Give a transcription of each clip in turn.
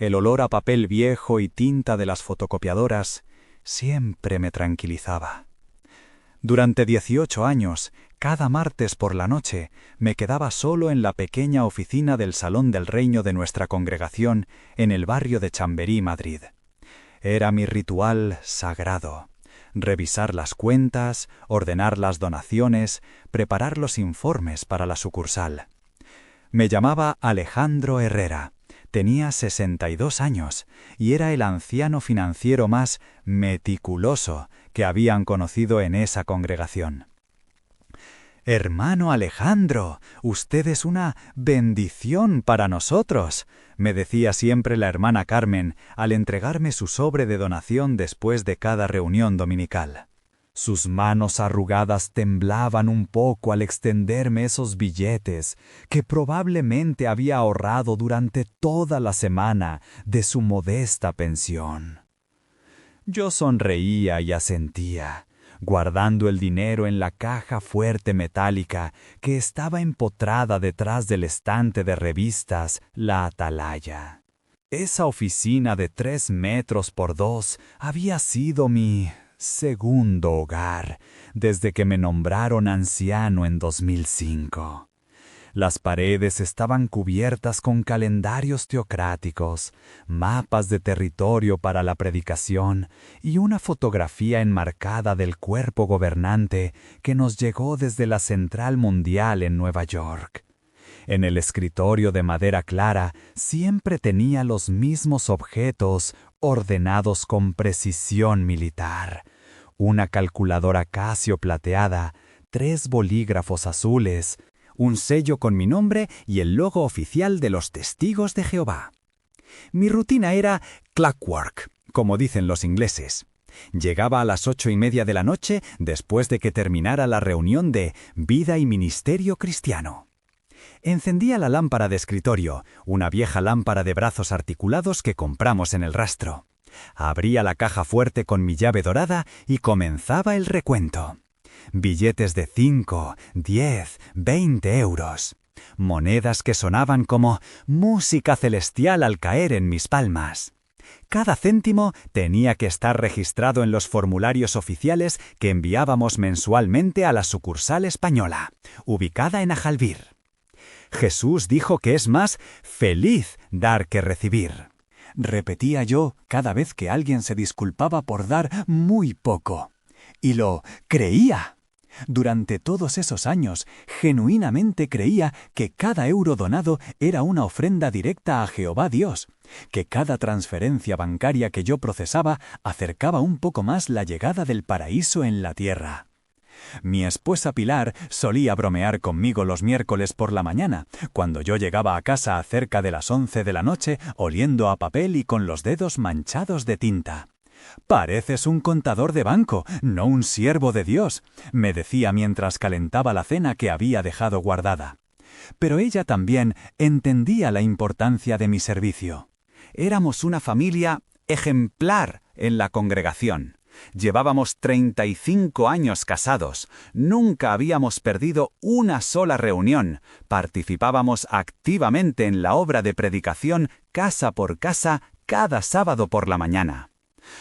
el olor a papel viejo y tinta de las fotocopiadoras, siempre me tranquilizaba. Durante 18 años, cada martes por la noche, me quedaba solo en la pequeña oficina del Salón del Reino de nuestra congregación en el barrio de Chamberí, Madrid. Era mi ritual sagrado: revisar las cuentas, ordenar las donaciones, preparar los informes para la sucursal. Me llamaba Alejandro Herrera, tenía 62 años y era el anciano financiero más meticuloso que habían conocido en esa congregación. «Hermano Alejandro, usted es una bendición para nosotros», me decía siempre la hermana Carmen al entregarme su sobre de donación después de cada reunión dominical. Sus manos arrugadas temblaban un poco al extenderme esos billetes que probablemente había ahorrado durante toda la semana de su modesta pensión. Yo sonreía y asentía, guardando el dinero en la caja fuerte metálica que estaba empotrada detrás del estante de revistas La Atalaya. Esa oficina de 3 metros por 2 había sido mi segundo hogar desde que me nombraron anciano en 2005. Las paredes estaban cubiertas con calendarios teocráticos, mapas de territorio para la predicación y una fotografía enmarcada del cuerpo gobernante que nos llegó desde la Central Mundial en Nueva York. En el escritorio de madera clara siempre tenía los mismos objetos ordenados con precisión militar: una calculadora Casio plateada, 3 bolígrafos azules, un sello con mi nombre y el logo oficial de los Testigos de Jehová. Mi rutina era clockwork, como dicen los ingleses. Llegaba a las 8:30 de la noche después de que terminara la reunión de Vida y Ministerio Cristiano. Encendía la lámpara de escritorio, una vieja lámpara de brazos articulados que compramos en el Rastro. Abría la caja fuerte con mi llave dorada y comenzaba el recuento. Billetes de 5, 10, 20 euros. Monedas que sonaban como música celestial al caer en mis palmas. Cada céntimo tenía que estar registrado en los formularios oficiales que enviábamos mensualmente a la sucursal española, ubicada en Ajalbir. Jesús dijo que es más feliz dar que recibir. Repetía yo cada vez que alguien se disculpaba por dar muy poco. Y lo creía. Durante todos esos años, genuinamente creía que cada euro donado era una ofrenda directa a Jehová Dios, que cada transferencia bancaria que yo procesaba acercaba un poco más la llegada del paraíso en la tierra. Mi esposa Pilar solía bromear conmigo los miércoles por la mañana, cuando yo llegaba a casa a cerca de las 11 de la noche, oliendo a papel y con los dedos manchados de tinta. «Pareces un contador de banco, no un siervo de Dios», me decía mientras calentaba la cena que había dejado guardada. Pero ella también entendía la importancia de mi servicio. Éramos una familia ejemplar en la congregación. Llevábamos 35 años casados, nunca habíamos perdido una sola reunión, participábamos activamente en la obra de predicación casa por casa cada sábado por la mañana.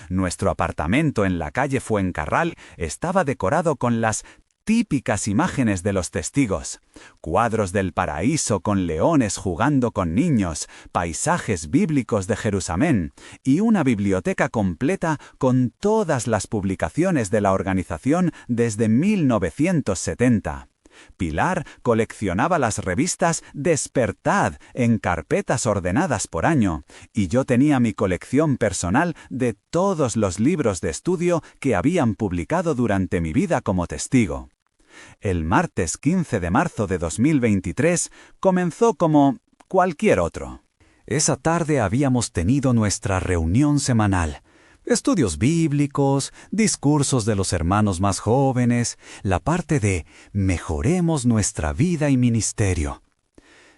Nuestro apartamento en la calle Fuencarral estaba decorado con las típicas imágenes de los testigos: cuadros del paraíso con leones jugando con niños, paisajes bíblicos de Jerusalén y una biblioteca completa con todas las publicaciones de la organización desde 1970. Pilar coleccionaba las revistas Despertad en carpetas ordenadas por año, y yo tenía mi colección personal de todos los libros de estudio que habían publicado durante mi vida como testigo. El martes 15 de marzo de 2023 comenzó como cualquier otro. Esa tarde habíamos tenido nuestra reunión semanal. Estudios bíblicos, discursos de los hermanos más jóvenes, la parte de mejoremos nuestra vida y ministerio.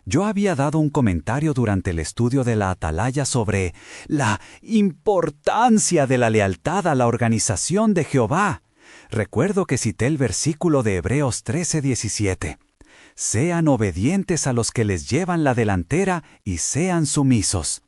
Yo había dado un comentario durante el estudio de la Atalaya sobre la importancia de la lealtad a la organización de Jehová. Recuerdo que cité el versículo de Hebreos 13:17. Sean obedientes a los que les llevan la delantera y sean sumisos.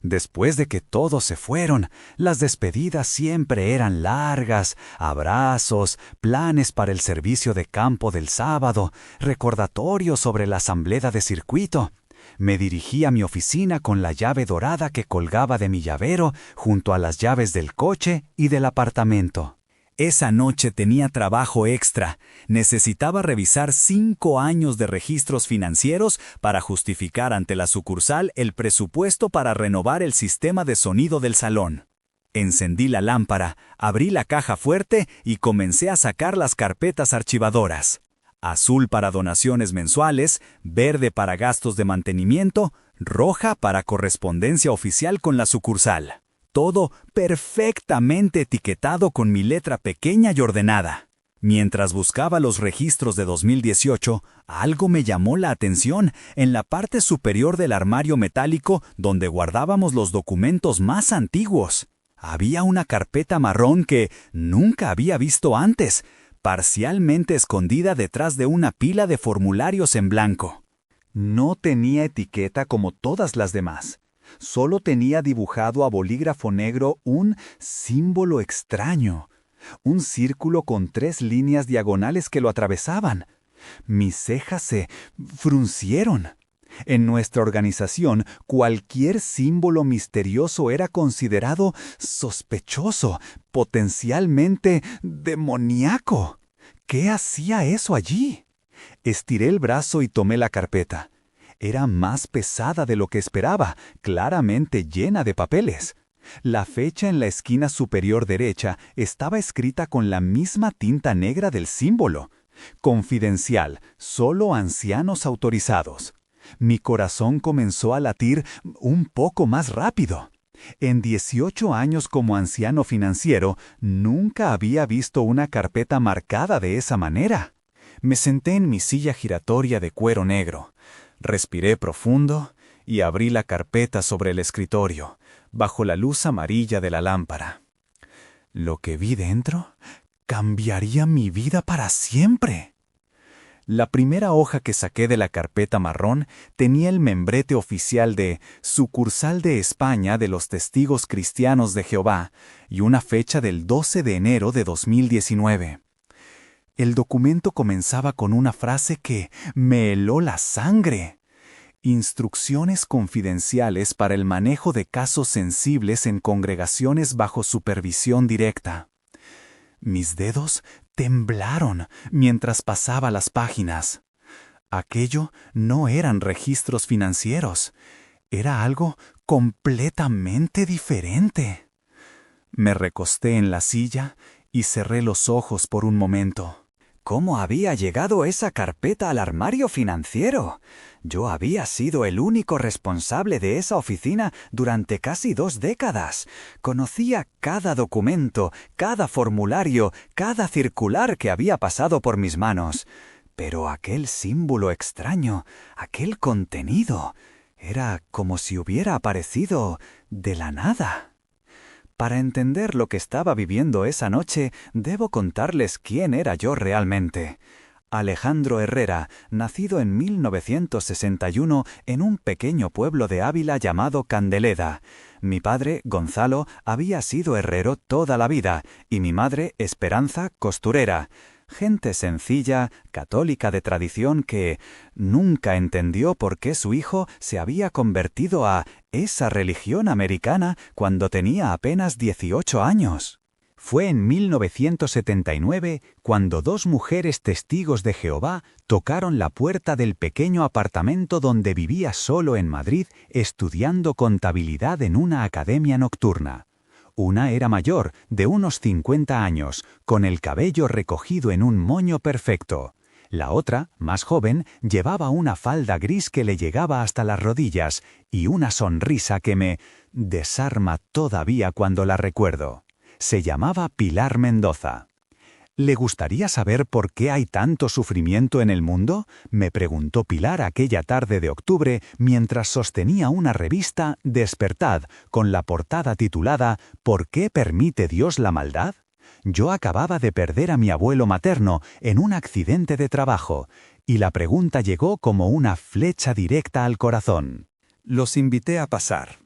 Después de que todos se fueron, las despedidas siempre eran largas, abrazos, planes para el servicio de campo del sábado, recordatorios sobre la asamblea de circuito. Me dirigí a mi oficina con la llave dorada que colgaba de mi llavero junto a las llaves del coche y del apartamento. Esa noche tenía trabajo extra. Necesitaba revisar 5 años de registros financieros para justificar ante la sucursal el presupuesto para renovar el sistema de sonido del salón. Encendí la lámpara, abrí la caja fuerte y comencé a sacar las carpetas archivadoras. Azul para donaciones mensuales, verde para gastos de mantenimiento, roja para correspondencia oficial con la sucursal. Todo perfectamente etiquetado con mi letra pequeña y ordenada. Mientras buscaba los registros de 2018, algo me llamó la atención en la parte superior del armario metálico donde guardábamos los documentos más antiguos. Había una carpeta marrón que nunca había visto antes, parcialmente escondida detrás de una pila de formularios en blanco. No tenía etiqueta como todas las demás. Solo tenía dibujado a bolígrafo negro un símbolo extraño, un círculo con 3 líneas diagonales que lo atravesaban. Mis cejas se fruncieron. En nuestra organización, cualquier símbolo misterioso era considerado sospechoso, potencialmente demoníaco. ¿Qué hacía eso allí? Estiré el brazo y tomé la carpeta. Era más pesada de lo que esperaba, claramente llena de papeles. La fecha en la esquina superior derecha estaba escrita con la misma tinta negra del símbolo. Confidencial, solo ancianos autorizados. Mi corazón comenzó a latir un poco más rápido. En 18 años como anciano financiero, nunca había visto una carpeta marcada de esa manera. Me senté en mi silla giratoria de cuero negro. Respiré profundo y abrí la carpeta sobre el escritorio, bajo la luz amarilla de la lámpara. Lo que vi dentro cambiaría mi vida para siempre. La primera hoja que saqué de la carpeta marrón tenía el membrete oficial de Sucursal de España de los Testigos Cristianos de Jehová y una fecha del 12 de enero de 2019. El documento comenzaba con una frase que me heló la sangre. Instrucciones confidenciales para el manejo de casos sensibles en congregaciones bajo supervisión directa. Mis dedos temblaron mientras pasaba las páginas. Aquello no eran registros financieros. Era algo completamente diferente. Me recosté en la silla y cerré los ojos por un momento. ¿Cómo había llegado esa carpeta al armario financiero? Yo había sido el único responsable de esa oficina durante casi 2 décadas. Conocía cada documento, cada formulario, cada circular que había pasado por mis manos. Pero aquel símbolo extraño, aquel contenido, era como si hubiera aparecido de la nada. Para entender lo que estaba viviendo esa noche, debo contarles quién era yo realmente. Alejandro Herrera, nacido en 1961 en un pequeño pueblo de Ávila llamado Candeleda. Mi padre, Gonzalo, había sido herrero toda la vida y mi madre, Esperanza, costurera. Gente sencilla, católica de tradición que nunca entendió por qué su hijo se había convertido a esa religión americana cuando tenía apenas 18 años. Fue en 1979 cuando 2 mujeres testigos de Jehová tocaron la puerta del pequeño apartamento donde vivía solo en Madrid estudiando contabilidad en una academia nocturna. Una era mayor, de unos 50 años, con el cabello recogido en un moño perfecto. La otra, más joven, llevaba una falda gris que le llegaba hasta las rodillas y una sonrisa que me desarma todavía cuando la recuerdo. Se llamaba Pilar Mendoza. ¿Le gustaría saber por qué hay tanto sufrimiento en el mundo?, me preguntó Pilar aquella tarde de octubre mientras sostenía una revista Despertad con la portada titulada ¿Por qué permite Dios la maldad? Yo acababa de perder a mi abuelo materno en un accidente de trabajo y la pregunta llegó como una flecha directa al corazón. Los invité a pasar.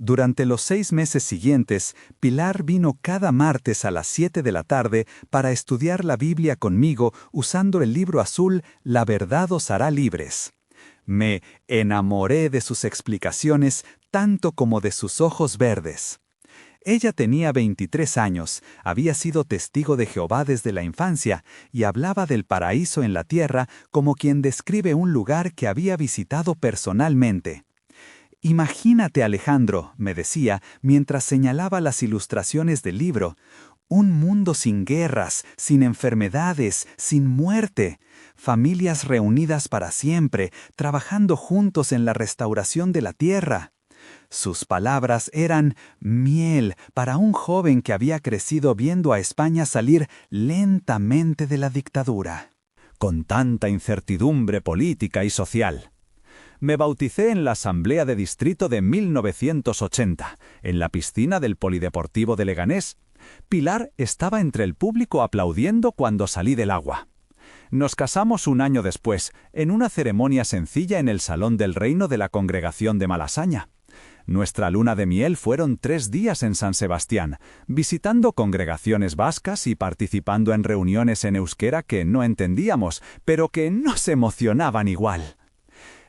Durante los 6 meses siguientes, Pilar vino cada martes a las 7 de la tarde para estudiar la Biblia conmigo usando el libro azul La verdad os hará libres. Me enamoré de sus explicaciones tanto como de sus ojos verdes. Ella tenía 23 años, había sido testigo de Jehová desde la infancia y hablaba del paraíso en la tierra como quien describe un lugar que había visitado personalmente. Imagínate, Alejandro, me decía, mientras señalaba las ilustraciones del libro, un mundo sin guerras, sin enfermedades, sin muerte, familias reunidas para siempre, trabajando juntos en la restauración de la tierra. Sus palabras eran miel para un joven que había crecido viendo a España salir lentamente de la dictadura. Con tanta incertidumbre política y social. Me bauticé en la Asamblea de Distrito de 1980, en la piscina del Polideportivo de Leganés. Pilar estaba entre el público aplaudiendo cuando salí del agua. Nos casamos un año después, en una ceremonia sencilla en el Salón del Reino de la Congregación de Malasaña. Nuestra luna de miel fueron 3 días en San Sebastián, visitando congregaciones vascas y participando en reuniones en euskera que no entendíamos, pero que nos emocionaban igual.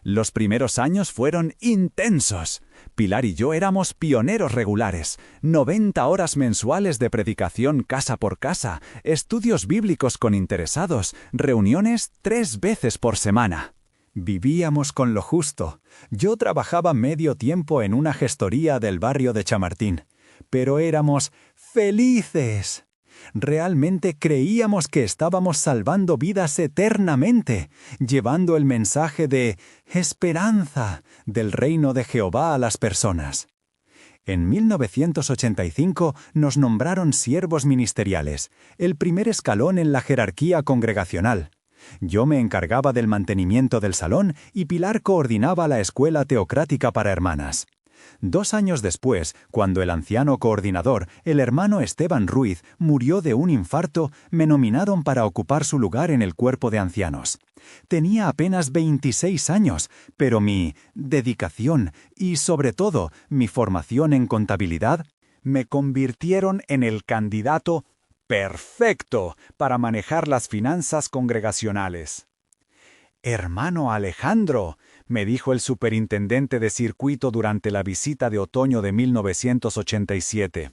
Los primeros años fueron intensos. Pilar y yo éramos pioneros regulares, 90 horas mensuales de predicación casa por casa, estudios bíblicos con interesados, reuniones 3 veces por semana. Vivíamos con lo justo. Yo trabajaba medio tiempo en una gestoría del barrio de Chamartín, pero éramos felices. Realmente creíamos que estábamos salvando vidas eternamente, llevando el mensaje de esperanza del reino de Jehová a las personas. En 1985 nos nombraron siervos ministeriales, el primer escalón en la jerarquía congregacional. Yo me encargaba del mantenimiento del salón y Pilar coordinaba la escuela teocrática para hermanas. 2 años después, cuando el anciano coordinador, el hermano Esteban Ruiz, murió de un infarto, me nominaron para ocupar su lugar en el cuerpo de ancianos. Tenía apenas 26 años, pero mi dedicación y, sobre todo, mi formación en contabilidad me convirtieron en el candidato perfecto para manejar las finanzas congregacionales. «Hermano Alejandro», me dijo el superintendente de circuito durante la visita de otoño de 1987,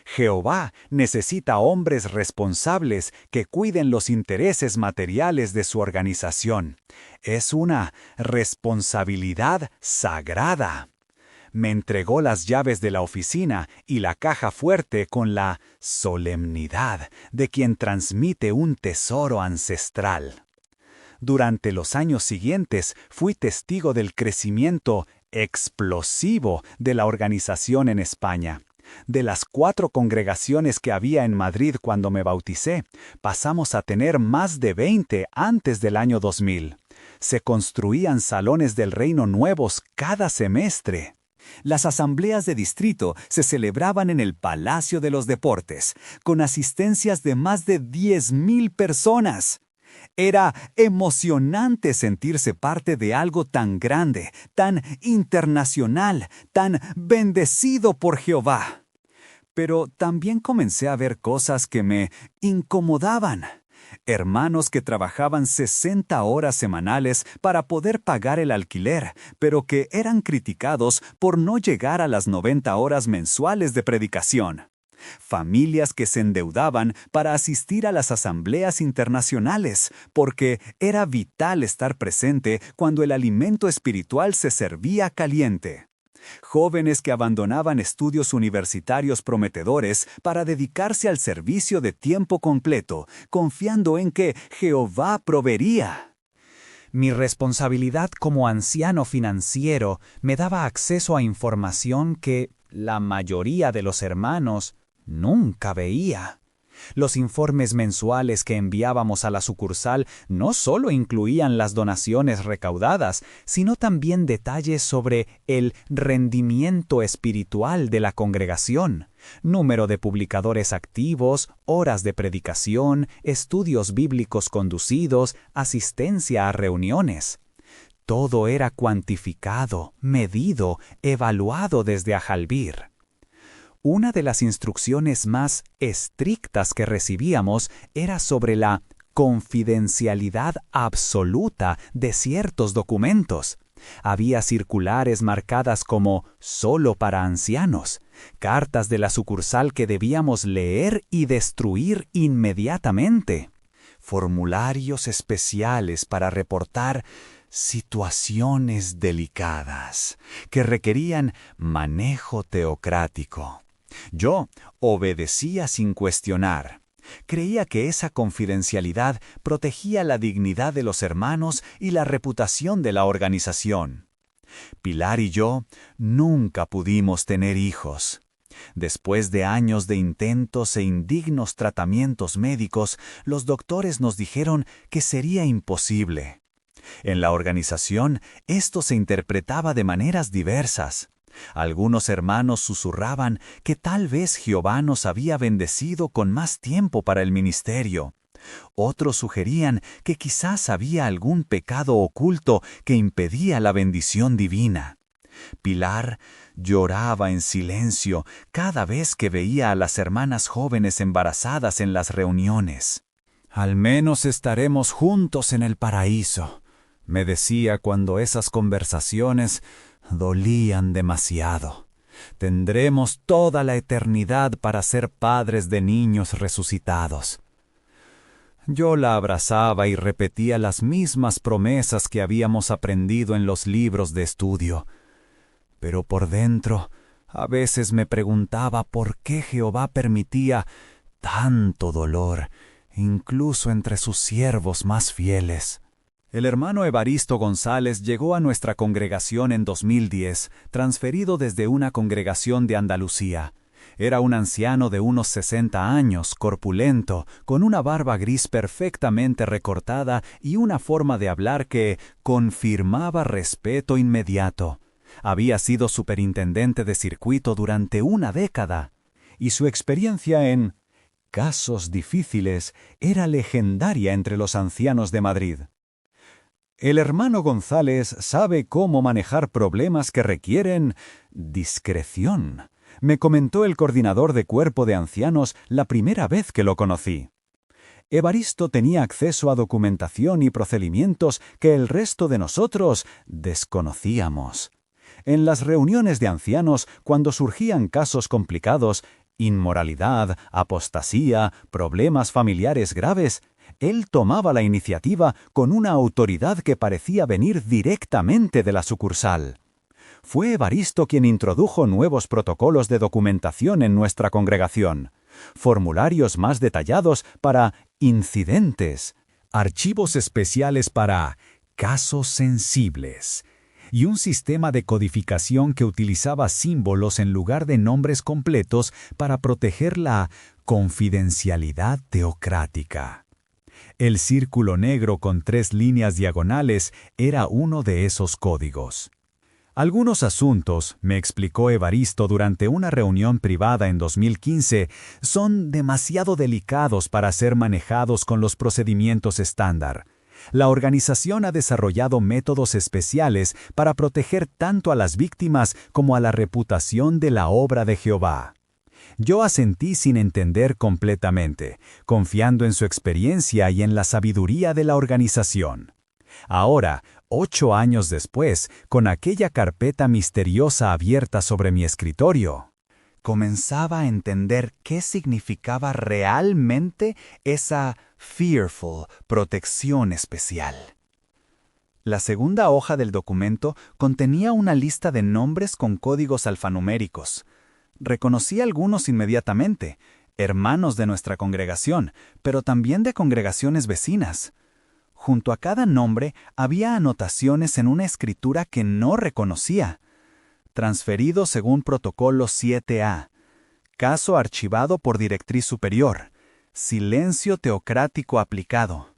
«Jehová necesita hombres responsables que cuiden los intereses materiales de su organización. Es una responsabilidad sagrada». Me entregó las llaves de la oficina y la caja fuerte con la solemnidad de quien transmite un tesoro ancestral. Durante los años siguientes fui testigo del crecimiento explosivo de la organización en España. De las 4 congregaciones que había en Madrid cuando me bauticé, pasamos a tener más de 20 antes del año 2000. Se construían salones del reino nuevos cada semestre. Las asambleas de distrito se celebraban en el Palacio de los Deportes, con asistencias de más de 10,000 personas. Era emocionante sentirse parte de algo tan grande, tan internacional, tan bendecido por Jehová. Pero también comencé a ver cosas que me incomodaban. Hermanos que trabajaban 60 horas semanales para poder pagar el alquiler, pero que eran criticados por no llegar a las 90 horas mensuales de predicación. Familias que se endeudaban para asistir a las asambleas internacionales, porque era vital estar presente cuando el alimento espiritual se servía caliente. Jóvenes que abandonaban estudios universitarios prometedores para dedicarse al servicio de tiempo completo, confiando en que Jehová proveería. Mi responsabilidad como anciano financiero me daba acceso a información que la mayoría de los hermanos nunca veía. Los informes mensuales que enviábamos a la sucursal no solo incluían las donaciones recaudadas, sino también detalles sobre el rendimiento espiritual de la congregación, número de publicadores activos, horas de predicación, estudios bíblicos conducidos, asistencia a reuniones. Todo era cuantificado, medido, evaluado desde Ajalbir. Una de las instrucciones más estrictas que recibíamos era sobre la confidencialidad absoluta de ciertos documentos. Había circulares marcadas como «solo para ancianos», cartas de la sucursal que debíamos leer y destruir inmediatamente, formularios especiales para reportar situaciones delicadas que requerían manejo teocrático. Yo obedecía sin cuestionar. Creía que esa confidencialidad protegía la dignidad de los hermanos y la reputación de la organización. Pilar y yo nunca pudimos tener hijos. Después de años de intentos e indignos tratamientos médicos, los doctores nos dijeron que sería imposible. En la organización, esto se interpretaba de maneras diversas. Algunos hermanos susurraban que tal vez Jehová nos había bendecido con más tiempo para el ministerio. Otros sugerían que quizás había algún pecado oculto que impedía la bendición divina. Pilar lloraba en silencio cada vez que veía a las hermanas jóvenes embarazadas en las reuniones. «Al menos estaremos juntos en el paraíso», me decía cuando esas conversaciones dolían demasiado. «Tendremos toda la eternidad para ser padres de niños resucitados». Yo la abrazaba y repetía las mismas promesas que habíamos aprendido en los libros de estudio. Pero por dentro, a veces me preguntaba por qué Jehová permitía tanto dolor, incluso entre sus siervos más fieles. El hermano Evaristo González llegó a nuestra congregación en 2010, transferido desde una congregación de Andalucía. Era un anciano de unos 60 años, corpulento, con una barba gris perfectamente recortada y una forma de hablar que confirmaba respeto inmediato. Había sido superintendente de circuito durante una década, y su experiencia en casos difíciles era legendaria entre los ancianos de Madrid. «El hermano González sabe cómo manejar problemas que requieren discreción», me comentó el coordinador de cuerpo de ancianos la primera vez que lo conocí. Evaristo tenía acceso a documentación y procedimientos que el resto de nosotros desconocíamos. En las reuniones de ancianos, cuando surgían casos complicados, inmoralidad, apostasía, problemas familiares graves, él tomaba la iniciativa con una autoridad que parecía venir directamente de la sucursal. Fue Evaristo quien introdujo nuevos protocolos de documentación en nuestra congregación, formularios más detallados para incidentes, archivos especiales para casos sensibles, y un sistema de codificación que utilizaba símbolos en lugar de nombres completos para proteger la confidencialidad teocrática. El círculo negro con 3 líneas diagonales era uno de esos códigos. Algunos asuntos, me explicó Evaristo durante una reunión privada en 2015, son demasiado delicados para ser manejados con los procedimientos estándar. La organización ha desarrollado métodos especiales para proteger tanto a las víctimas como a la reputación de la obra de Jehová. Yo asentí sin entender completamente, confiando en su experiencia y en la sabiduría de la organización. Ahora, 8 años después, con aquella carpeta misteriosa abierta sobre mi escritorio, comenzaba a entender qué significaba realmente esa fearful protección especial. La segunda hoja del documento contenía una lista de nombres con códigos alfanuméricos. Reconocí algunos inmediatamente, hermanos de nuestra congregación, pero también de congregaciones vecinas. Junto a cada nombre había anotaciones en una escritura que no reconocía. Transferido según protocolo 7A. Caso archivado por directriz superior. Silencio teocrático aplicado.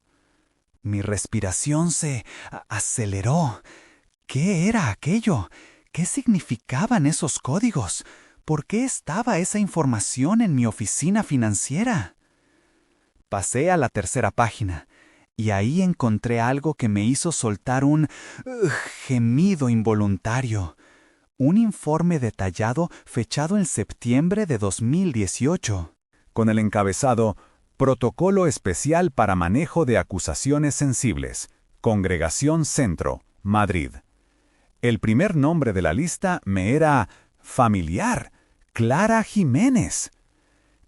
Mi respiración se aceleró. ¿Qué era aquello? ¿Qué significaban esos códigos? ¿Por qué estaba esa información en mi oficina financiera? Pasé a la tercera página. y ahí encontré algo que me hizo soltar un gemido involuntario. Un informe detallado fechado en septiembre de 2018, con el encabezado Protocolo Especial para Manejo de Acusaciones Sensibles, Congregación Centro, Madrid. El primer nombre de la lista me era familiar, Clara Jiménez.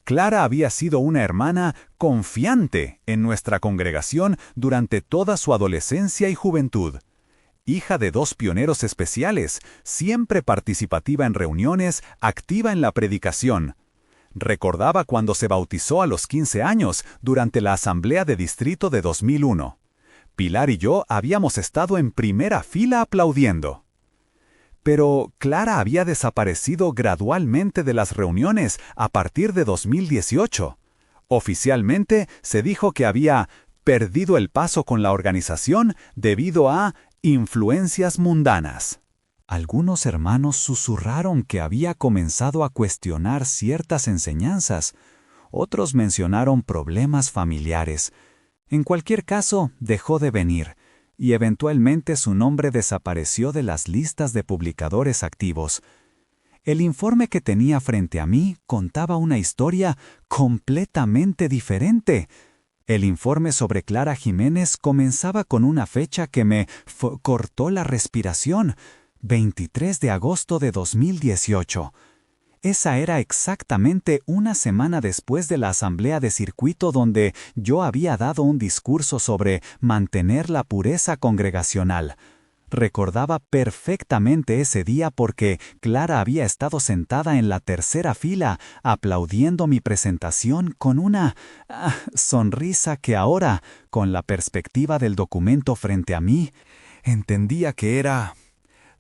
Clara había sido una hermana confiante en nuestra congregación durante toda su adolescencia y juventud. Hija de 2 pioneros especiales, siempre participativa en reuniones, activa en la predicación. Recordaba cuando se bautizó a los 15 años durante la Asamblea de Distrito de 2001. Pilar y yo habíamos estado en primera fila aplaudiendo. Pero Clara había desaparecido gradualmente de las reuniones a partir de 2018. Oficialmente se dijo que había perdido el paso con la organización debido a influencias mundanas. Algunos hermanos susurraron que había comenzado a cuestionar ciertas enseñanzas. Otros mencionaron problemas familiares. En cualquier caso, dejó de venir, y eventualmente su nombre desapareció de las listas de publicadores activos. El informe que tenía frente a mí contaba una historia completamente diferente. El informe sobre Clara Jiménez comenzaba con una fecha que me cortó la respiración, 23 de agosto de 2018. Esa era exactamente una semana después de la asamblea de circuito donde yo había dado un discurso sobre mantener la pureza congregacional. Recordaba perfectamente ese día porque Clara había estado sentada en la tercera fila, aplaudiendo mi presentación con una sonrisa que ahora, con la perspectiva del documento frente a mí, entendía que era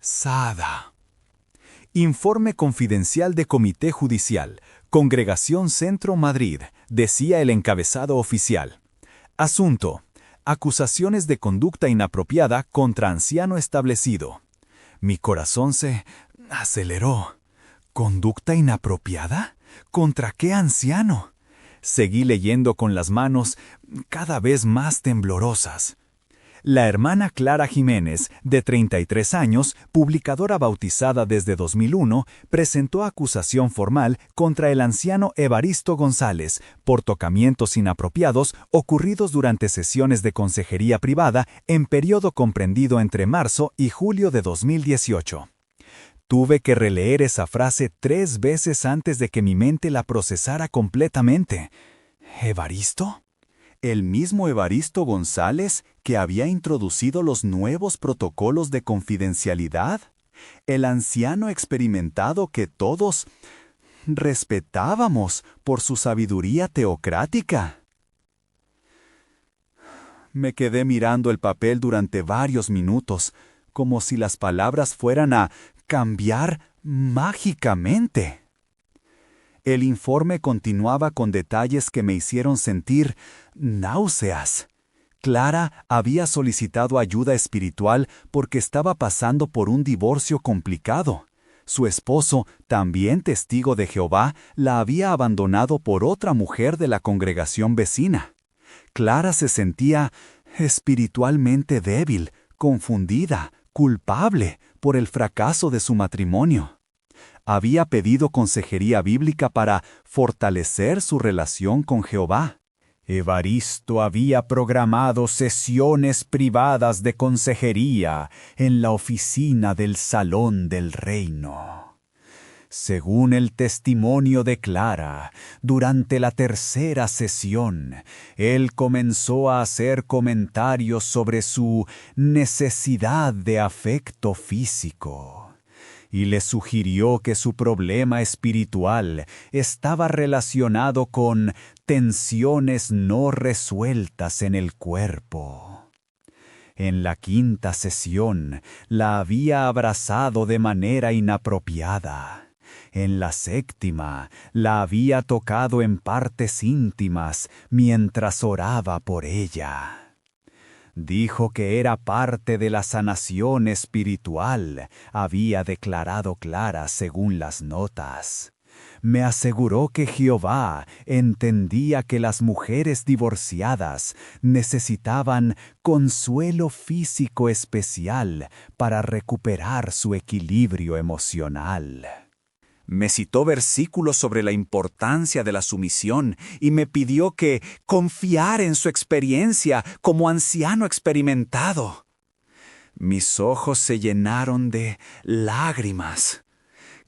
sada. Informe confidencial de Comité Judicial, Congregación Centro Madrid, decía el encabezado oficial. Asunto: acusaciones de conducta inapropiada contra anciano establecido. Mi corazón se aceleró. ¿Conducta inapropiada? ¿Contra qué anciano? Seguí leyendo con las manos cada vez más temblorosas. La hermana Clara Jiménez, de 33 años, publicadora bautizada desde 2001, presentó acusación formal contra el anciano Evaristo González por tocamientos inapropiados ocurridos durante sesiones de consejería privada en periodo comprendido entre marzo y julio de 2018. Tuve que releer esa frase 3 veces antes de que mi mente la procesara completamente. ¿Evaristo? ¿El mismo Evaristo González que había introducido los nuevos protocolos de confidencialidad? ¿El anciano experimentado que todos respetábamos por su sabiduría teocrática? Me quedé mirando el papel durante varios minutos, como si las palabras fueran a cambiar mágicamente. El informe continuaba con detalles que me hicieron sentir náuseas. Clara había solicitado ayuda espiritual porque estaba pasando por un divorcio complicado. Su esposo, también testigo de Jehová, la había abandonado por otra mujer de la congregación vecina. Clara se sentía espiritualmente débil, confundida, culpable por el fracaso de su matrimonio. Había pedido consejería bíblica para fortalecer su relación con Jehová. Evaristo había programado sesiones privadas de consejería en la oficina del Salón del Reino. Según el testimonio de Clara, durante la tercera sesión, él comenzó a hacer comentarios sobre su necesidad de afecto físico y le sugirió que su problema espiritual estaba relacionado con tensiones no resueltas en el cuerpo. En la quinta sesión, la había abrazado de manera inapropiada. En la séptima, la había tocado en partes íntimas mientras oraba por ella. Dijo que era parte de la sanación espiritual, había declarado Clara según las notas. Me aseguró que Jehová entendía que las mujeres divorciadas necesitaban consuelo físico especial para recuperar su equilibrio emocional. Me citó versículos sobre la importancia de la sumisión y me pidió que confiara en su experiencia como anciano experimentado. Mis ojos se llenaron de lágrimas.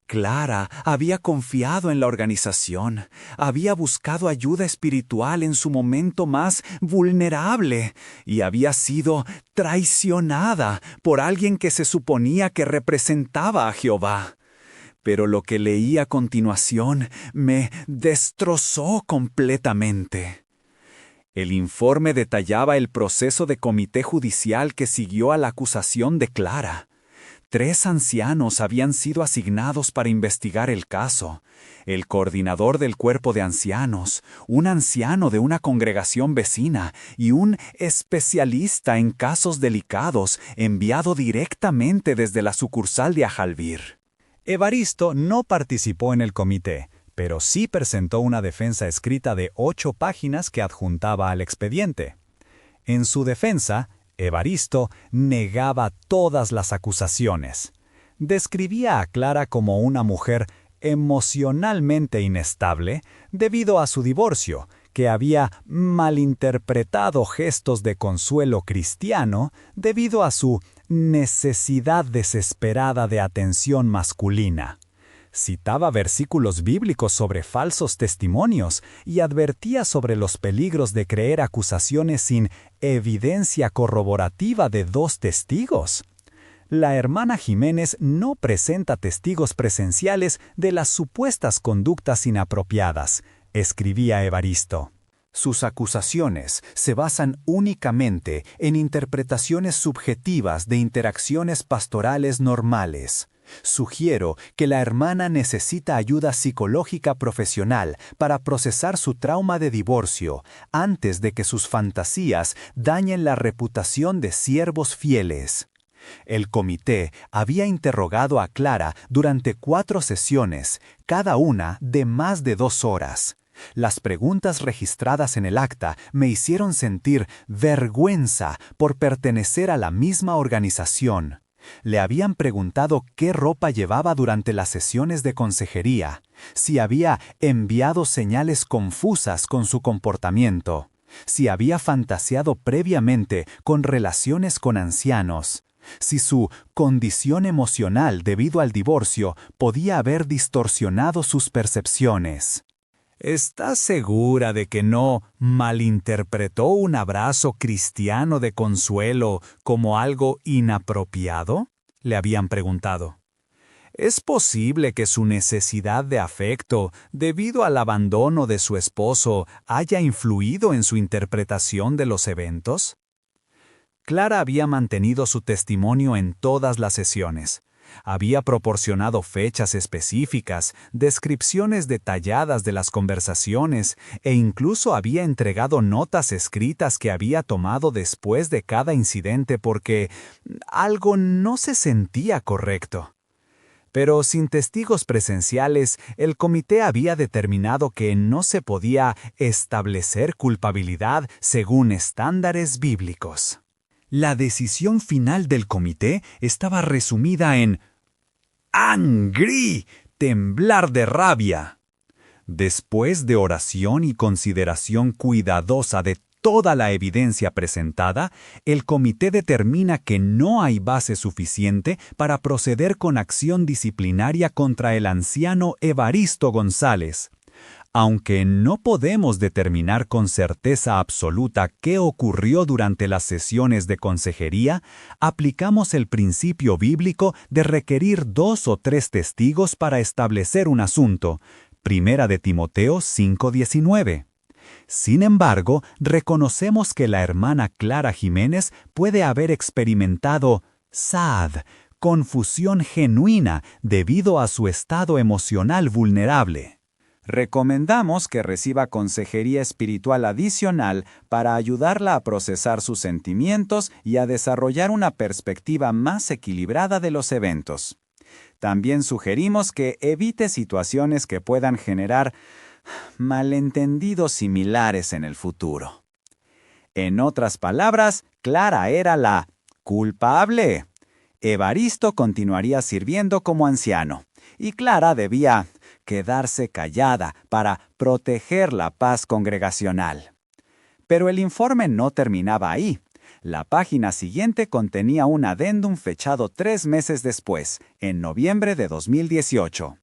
Clara había confiado en la organización, había buscado ayuda espiritual en su momento más vulnerable y había sido traicionada por alguien que se suponía que representaba a Jehová. Pero lo que leí a continuación me destrozó completamente. El informe detallaba el proceso de comité judicial que siguió a la acusación de Clara. 3 ancianos habían sido asignados para investigar el caso: el coordinador del cuerpo de ancianos, un anciano de una congregación vecina y un especialista en casos delicados enviado directamente desde la sucursal de Ajalbir. Evaristo no participó en el comité, pero sí presentó una defensa escrita de 8 páginas que adjuntaba al expediente. En su defensa, Evaristo negaba todas las acusaciones. Describía a Clara como una mujer emocionalmente inestable debido a su divorcio, que había malinterpretado gestos de consuelo cristiano debido a su necesidad desesperada de atención masculina. Citaba versículos bíblicos sobre falsos testimonios y advertía sobre los peligros de creer acusaciones sin evidencia corroborativa de 2 testigos. La hermana Jiménez no presenta testigos presenciales de las supuestas conductas inapropiadas, escribía Evaristo. Sus acusaciones se basan únicamente en interpretaciones subjetivas de interacciones pastorales normales. Sugiero que la hermana necesita ayuda psicológica profesional para procesar su trauma de divorcio antes de que sus fantasías dañen la reputación de siervos fieles. El comité había interrogado a Clara durante 4 sesiones, cada una de más de 2 horas. Las preguntas registradas en el acta me hicieron sentir vergüenza por pertenecer a la misma organización. Le habían preguntado qué ropa llevaba durante las sesiones de consejería, si había enviado señales confusas con su comportamiento, si había fantaseado previamente con relaciones con ancianos, si su condición emocional debido al divorcio podía haber distorsionado sus percepciones. ¿Estás segura de que no malinterpretó un abrazo cristiano de consuelo como algo inapropiado?, le habían preguntado. ¿Es posible que su necesidad de afecto, debido al abandono de su esposo, haya influido en su interpretación de los eventos? Clara había mantenido su testimonio en todas las sesiones. Había proporcionado fechas específicas, descripciones detalladas de las conversaciones e incluso había entregado notas escritas que había tomado después de cada incidente porque algo no se sentía correcto. Pero sin testigos presenciales, el comité había determinado que no se podía establecer culpabilidad según estándares bíblicos. La decisión final del comité estaba resumida en «angry», temblar de rabia. Después de oración y consideración cuidadosa de toda la evidencia presentada, el comité determina que no hay base suficiente para proceder con acción disciplinaria contra el anciano Evaristo González. Aunque no podemos determinar con certeza absoluta qué ocurrió durante las sesiones de consejería, aplicamos el principio bíblico de requerir 2 o 3 testigos para establecer un asunto. Primera de Timoteo 5:19. Sin embargo, reconocemos que la hermana Clara Jiménez puede haber experimentado SAD, confusión genuina debido a su estado emocional vulnerable. Recomendamos que reciba consejería espiritual adicional para ayudarla a procesar sus sentimientos y a desarrollar una perspectiva más equilibrada de los eventos. También sugerimos que evite situaciones que puedan generar malentendidos similares en el futuro. En otras palabras, Clara era la culpable. Evaristo continuaría sirviendo como anciano, y Clara debía quedarse callada para proteger la paz congregacional. Pero el informe no terminaba ahí. La página siguiente contenía un adendum fechado 3 meses después, en noviembre de 2018.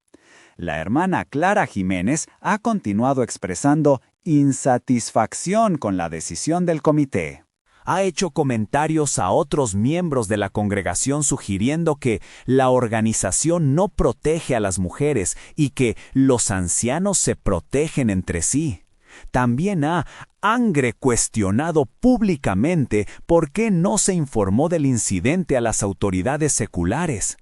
La hermana Clara Jiménez ha continuado expresando insatisfacción con la decisión del comité. Ha hecho comentarios a otros miembros de la congregación sugiriendo que la organización no protege a las mujeres y que los ancianos se protegen entre sí. También ha cuestionado públicamente por qué no se informó del incidente a las autoridades seculares.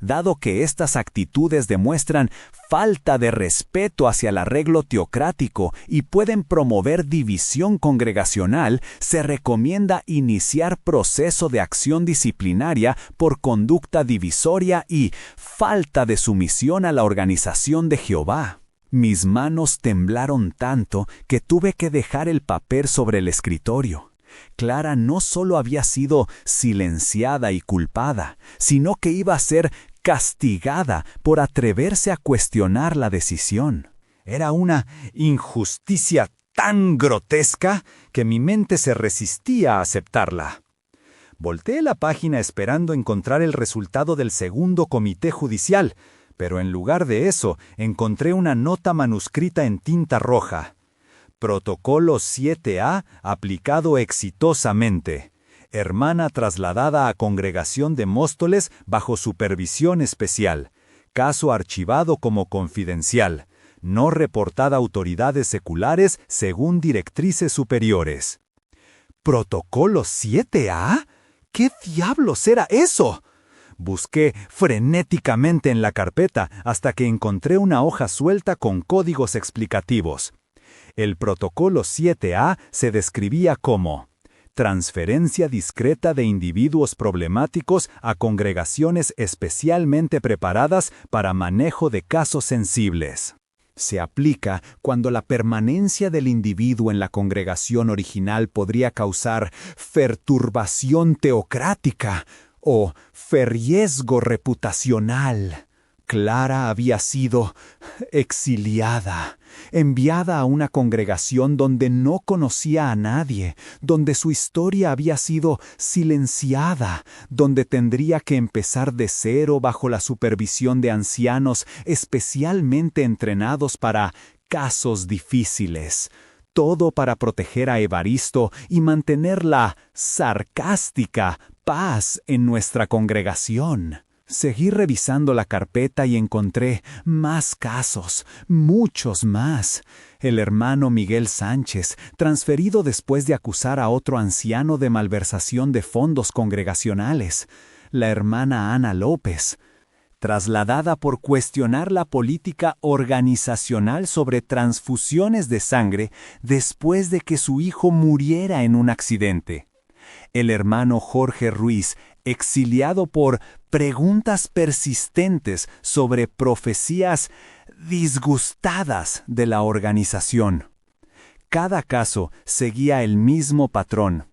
Dado que estas actitudes demuestran falta de respeto hacia el arreglo teocrático y pueden promover división congregacional, se recomienda iniciar proceso de acción disciplinaria por conducta divisoria y falta de sumisión a la organización de Jehová. Mis manos temblaron tanto que tuve que dejar el papel sobre el escritorio. Clara no solo había sido silenciada y culpada, sino que iba a ser castigada por atreverse a cuestionar la decisión. Era una injusticia tan grotesca que mi mente se resistía a aceptarla. Volteé la página esperando encontrar el resultado del segundo comité judicial, pero en lugar de eso encontré una nota manuscrita en tinta roja. Protocolo 7A aplicado exitosamente. Hermana trasladada a Congregación de Móstoles bajo supervisión especial. Caso archivado como confidencial. No reportada a autoridades seculares según directrices superiores. ¿Protocolo 7A? ¿Qué diablos era eso? Busqué frenéticamente en la carpeta hasta que encontré una hoja suelta con códigos explicativos. El protocolo 7A se describía como transferencia discreta de individuos problemáticos a congregaciones especialmente preparadas para manejo de casos sensibles. Se aplica cuando la permanencia del individuo en la congregación original podría causar perturbación teocrática o riesgo reputacional. Clara había sido exiliada, enviada a una congregación donde no conocía a nadie, donde su historia había sido silenciada, donde tendría que empezar de cero bajo la supervisión de ancianos especialmente entrenados para casos difíciles. Todo para proteger a Evaristo y mantener la sarcástica paz en nuestra congregación. Seguí revisando la carpeta y encontré más casos, muchos más. El hermano Miguel Sánchez, transferido después de acusar a otro anciano de malversación de fondos congregacionales. La hermana Ana López, trasladada por cuestionar la política organizacional sobre transfusiones de sangre después de que su hijo muriera en un accidente. El hermano Jorge Ruiz, exiliado por preguntas persistentes sobre profecías disgustadas de la organización. Cada caso seguía el mismo patrón: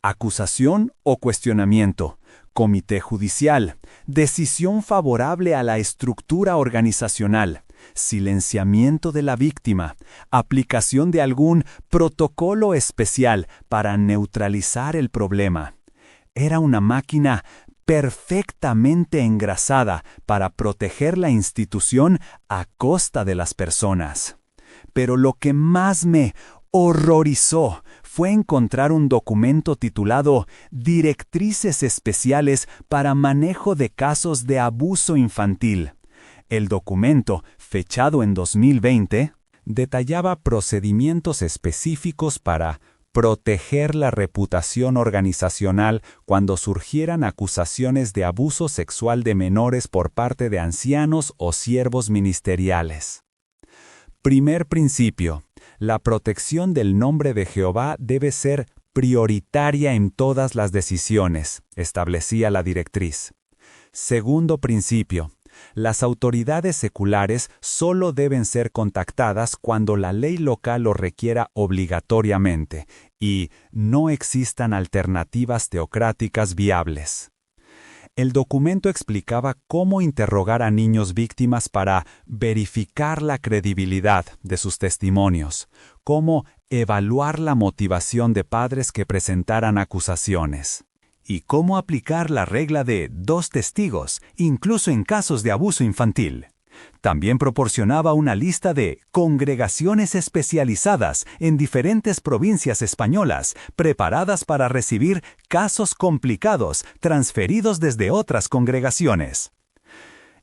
acusación o cuestionamiento, comité judicial, decisión favorable a la estructura organizacional, silenciamiento de la víctima, aplicación de algún protocolo especial para neutralizar el problema. Era una máquina perfectamente engrasada para proteger la institución a costa de las personas. Pero lo que más me horrorizó fue encontrar un documento titulado Directrices Especiales para Manejo de Casos de Abuso Infantil. El documento, fechado en 2020, detallaba procedimientos específicos para proteger la reputación organizacional cuando surgieran acusaciones de abuso sexual de menores por parte de ancianos o siervos ministeriales. Primer principio: la protección del nombre de Jehová debe ser prioritaria en todas las decisiones, establecía la directriz. Segundo principio: Las autoridades seculares solo deben ser contactadas cuando la ley local lo requiera obligatoriamente y no existan alternativas teocráticas viables. El documento explicaba cómo interrogar a niños víctimas para verificar la credibilidad de sus testimonios, cómo evaluar la motivación de padres que presentaran acusaciones, y cómo aplicar la regla de 2 testigos, incluso en casos de abuso infantil. También proporcionaba una lista de congregaciones especializadas en diferentes provincias españolas, preparadas para recibir casos complicados transferidos desde otras congregaciones.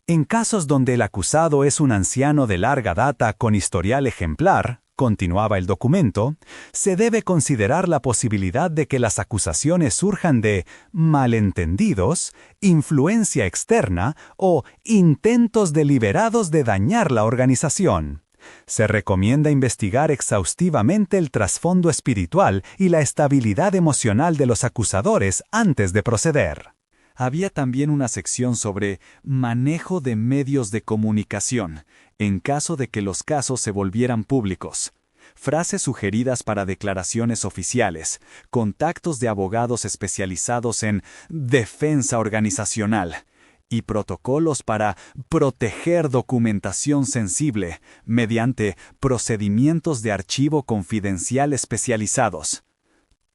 En casos donde el acusado es un anciano de larga data con historial ejemplar, continuaba el documento, se debe considerar la posibilidad de que las acusaciones surjan de malentendidos, influencia externa o intentos deliberados de dañar la organización. Se recomienda investigar exhaustivamente el trasfondo espiritual y la estabilidad emocional de los acusadores antes de proceder. Había también una sección sobre manejo de medios de comunicación, en caso de que los casos se volvieran públicos. Frases sugeridas para declaraciones oficiales, contactos de abogados especializados en defensa organizacional y protocolos para proteger documentación sensible mediante procedimientos de archivo confidencial especializados.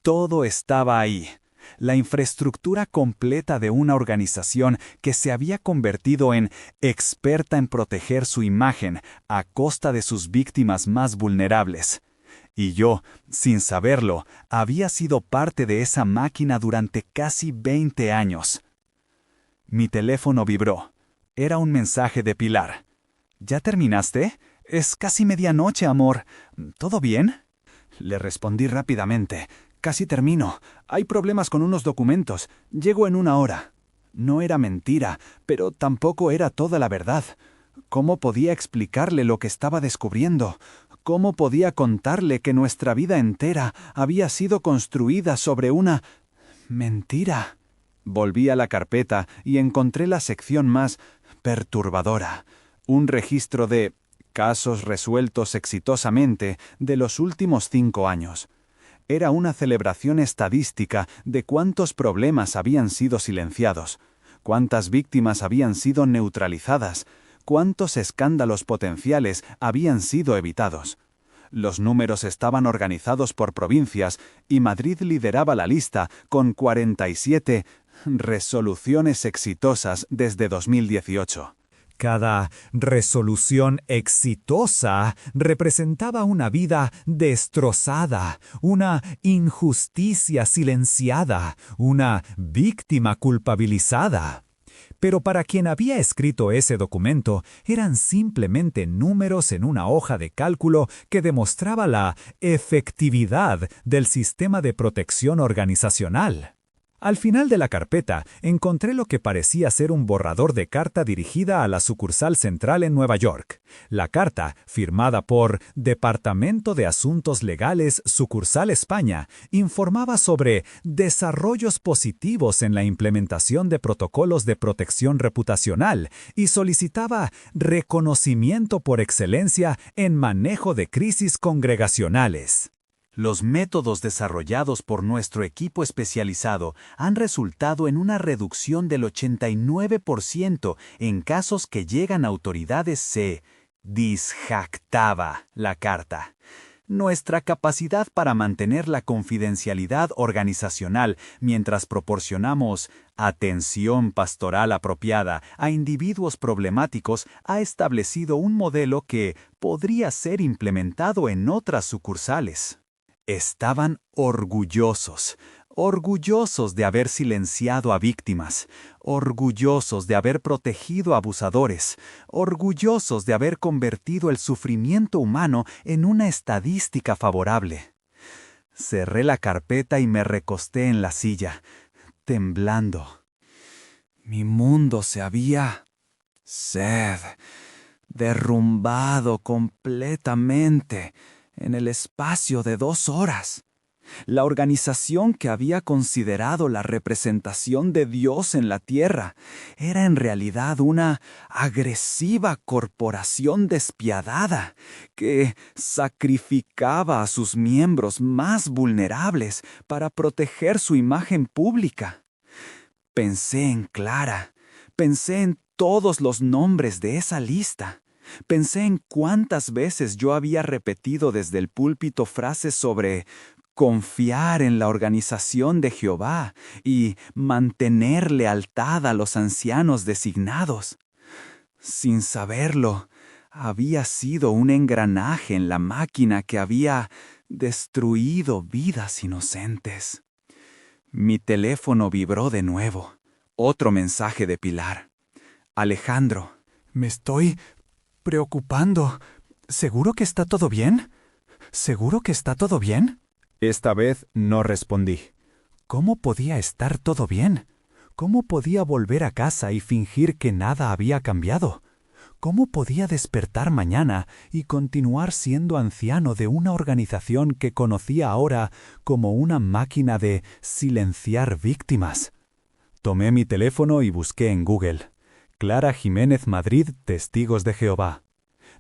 Todo estaba ahí. La infraestructura completa de una organización que se había convertido en experta en proteger su imagen a costa de sus víctimas más vulnerables. Y yo, sin saberlo, había sido parte de esa máquina durante casi 20 años. Mi teléfono vibró. Era un mensaje de Pilar. ¿Ya terminaste? Es casi medianoche, amor. ¿Todo bien? Le respondí rápidamente. Casi termino. Hay problemas con unos documentos. Llego en 1 hora. No era mentira, pero tampoco era toda la verdad. ¿Cómo podía explicarle lo que estaba descubriendo? ¿Cómo podía contarle que nuestra vida entera había sido construida sobre una mentira? Volví a la carpeta y encontré la sección más perturbadora. Un registro de casos resueltos exitosamente de los últimos 5 años. Era una celebración estadística de cuántos problemas habían sido silenciados, cuántas víctimas habían sido neutralizadas, cuántos escándalos potenciales habían sido evitados. Los números estaban organizados por provincias y Madrid lideraba la lista con 47 resoluciones exitosas desde 2018. Cada resolución exitosa representaba una vida destrozada, una injusticia silenciada, una víctima culpabilizada. Pero para quien había escrito ese documento, eran simplemente números en una hoja de cálculo que demostraba la efectividad del sistema de protección organizacional. Al final de la carpeta, encontré lo que parecía ser un borrador de carta dirigida a la sucursal central en Nueva York. La carta, firmada por Departamento de Asuntos Legales, Sucursal España, informaba sobre desarrollos positivos en la implementación de protocolos de protección reputacional y solicitaba reconocimiento por excelencia en manejo de crisis congregacionales. Los métodos desarrollados por nuestro equipo especializado han resultado en una reducción del 89% en casos que llegan a autoridades, se disjactaba la carta. Nuestra capacidad para mantener la confidencialidad organizacional mientras proporcionamos atención pastoral apropiada a individuos problemáticos ha establecido un modelo que podría ser implementado en otras sucursales. Estaban orgullosos de haber silenciado a víctimas, orgullosos de haber protegido a abusadores, orgullosos de haber convertido el sufrimiento humano en una estadística favorable. Cerré la carpeta y me recosté en la silla, temblando. Mi mundo se había derrumbado completamente en el espacio de 2 horas. La organización que había considerado la representación de Dios en la tierra era en realidad una agresiva corporación despiadada que sacrificaba a sus miembros más vulnerables para proteger su imagen pública. Pensé en Clara, pensé en todos los nombres de esa lista. Pensé en cuántas veces yo había repetido desde el púlpito frases sobre confiar en la organización de Jehová y mantener lealtad a los ancianos designados. Sin saberlo, había sido un engranaje en la máquina que había destruido vidas inocentes. Mi teléfono vibró de nuevo. Otro mensaje de Pilar. Alejandro. Me estoy preocupando. ¿Seguro que está todo bien? ¿Seguro que está todo bien? Esta vez no respondí. ¿Cómo podía estar todo bien? ¿Cómo podía volver a casa y fingir que nada había cambiado? ¿Cómo podía despertar mañana y continuar siendo anciano de una organización que conocía ahora como una máquina de silenciar víctimas? Tomé mi teléfono y busqué en Google. Clara Jiménez Madrid, Testigos de Jehová.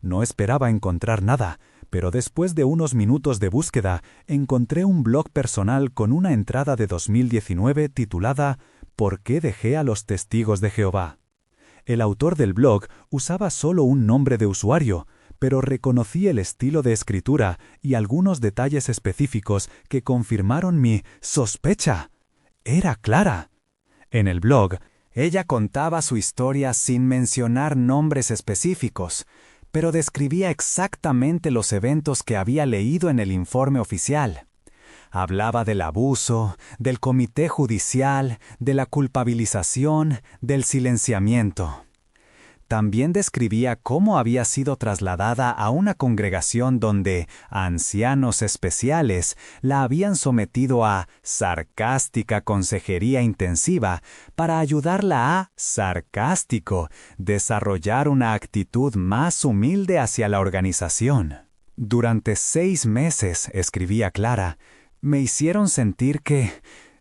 No esperaba encontrar nada, pero después de unos minutos de búsqueda, encontré un blog personal con una entrada de 2019 titulada ¿Por qué dejé a los Testigos de Jehová? El autor del blog usaba solo un nombre de usuario, pero reconocí el estilo de escritura y algunos detalles específicos que confirmaron mi sospecha. Era Clara. En el blog, ella contaba su historia sin mencionar nombres específicos, pero describía exactamente los eventos que había leído en el informe oficial. Hablaba del abuso, del comité judicial, de la culpabilización, del silenciamiento. También describía cómo había sido trasladada a una congregación donde ancianos especiales la habían sometido a sarcástica consejería intensiva para ayudarla a, sarcástico, desarrollar una actitud más humilde hacia la organización. Durante 6 meses, escribía Clara, me hicieron sentir que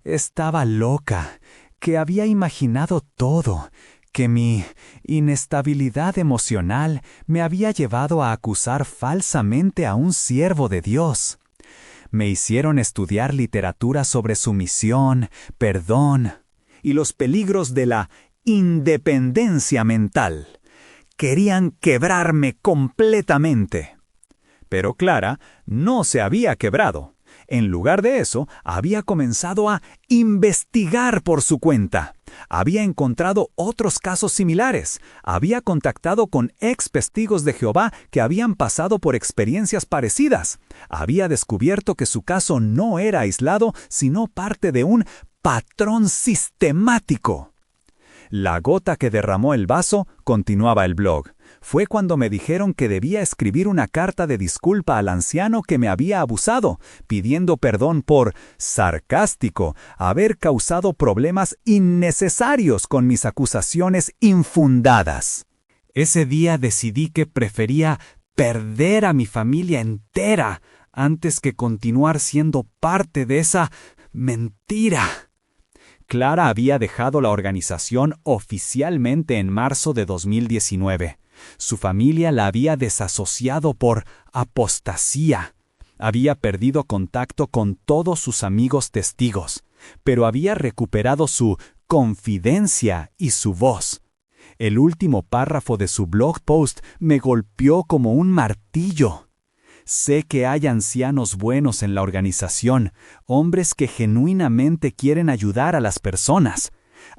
estaba loca, que había imaginado todo, que mi inestabilidad emocional me había llevado a acusar falsamente a un siervo de Dios. Me hicieron estudiar literatura sobre sumisión, perdón y los peligros de la independencia mental. Querían quebrarme completamente. Pero Clara no se había quebrado. En lugar de eso, había comenzado a investigar por su cuenta. Había encontrado otros casos similares. Había contactado con ex testigos de Jehová que habían pasado por experiencias parecidas. Había descubierto que su caso no era aislado, sino parte de un patrón sistemático. La gota que derramó el vaso, continuaba el blog, fue cuando me dijeron que debía escribir una carta de disculpa al anciano que me había abusado, pidiendo perdón por, sarcástico, haber causado problemas innecesarios con mis acusaciones infundadas. Ese día decidí que prefería perder a mi familia entera antes que continuar siendo parte de esa mentira. Clara había dejado la organización oficialmente en marzo de 2019. Su familia la había desasociado por apostasía. Había perdido contacto con todos sus amigos testigos, pero había recuperado su confidencia y su voz. El último párrafo de su blog post me golpeó como un martillo. Sé que hay ancianos buenos en la organización, hombres que genuinamente quieren ayudar a las personas.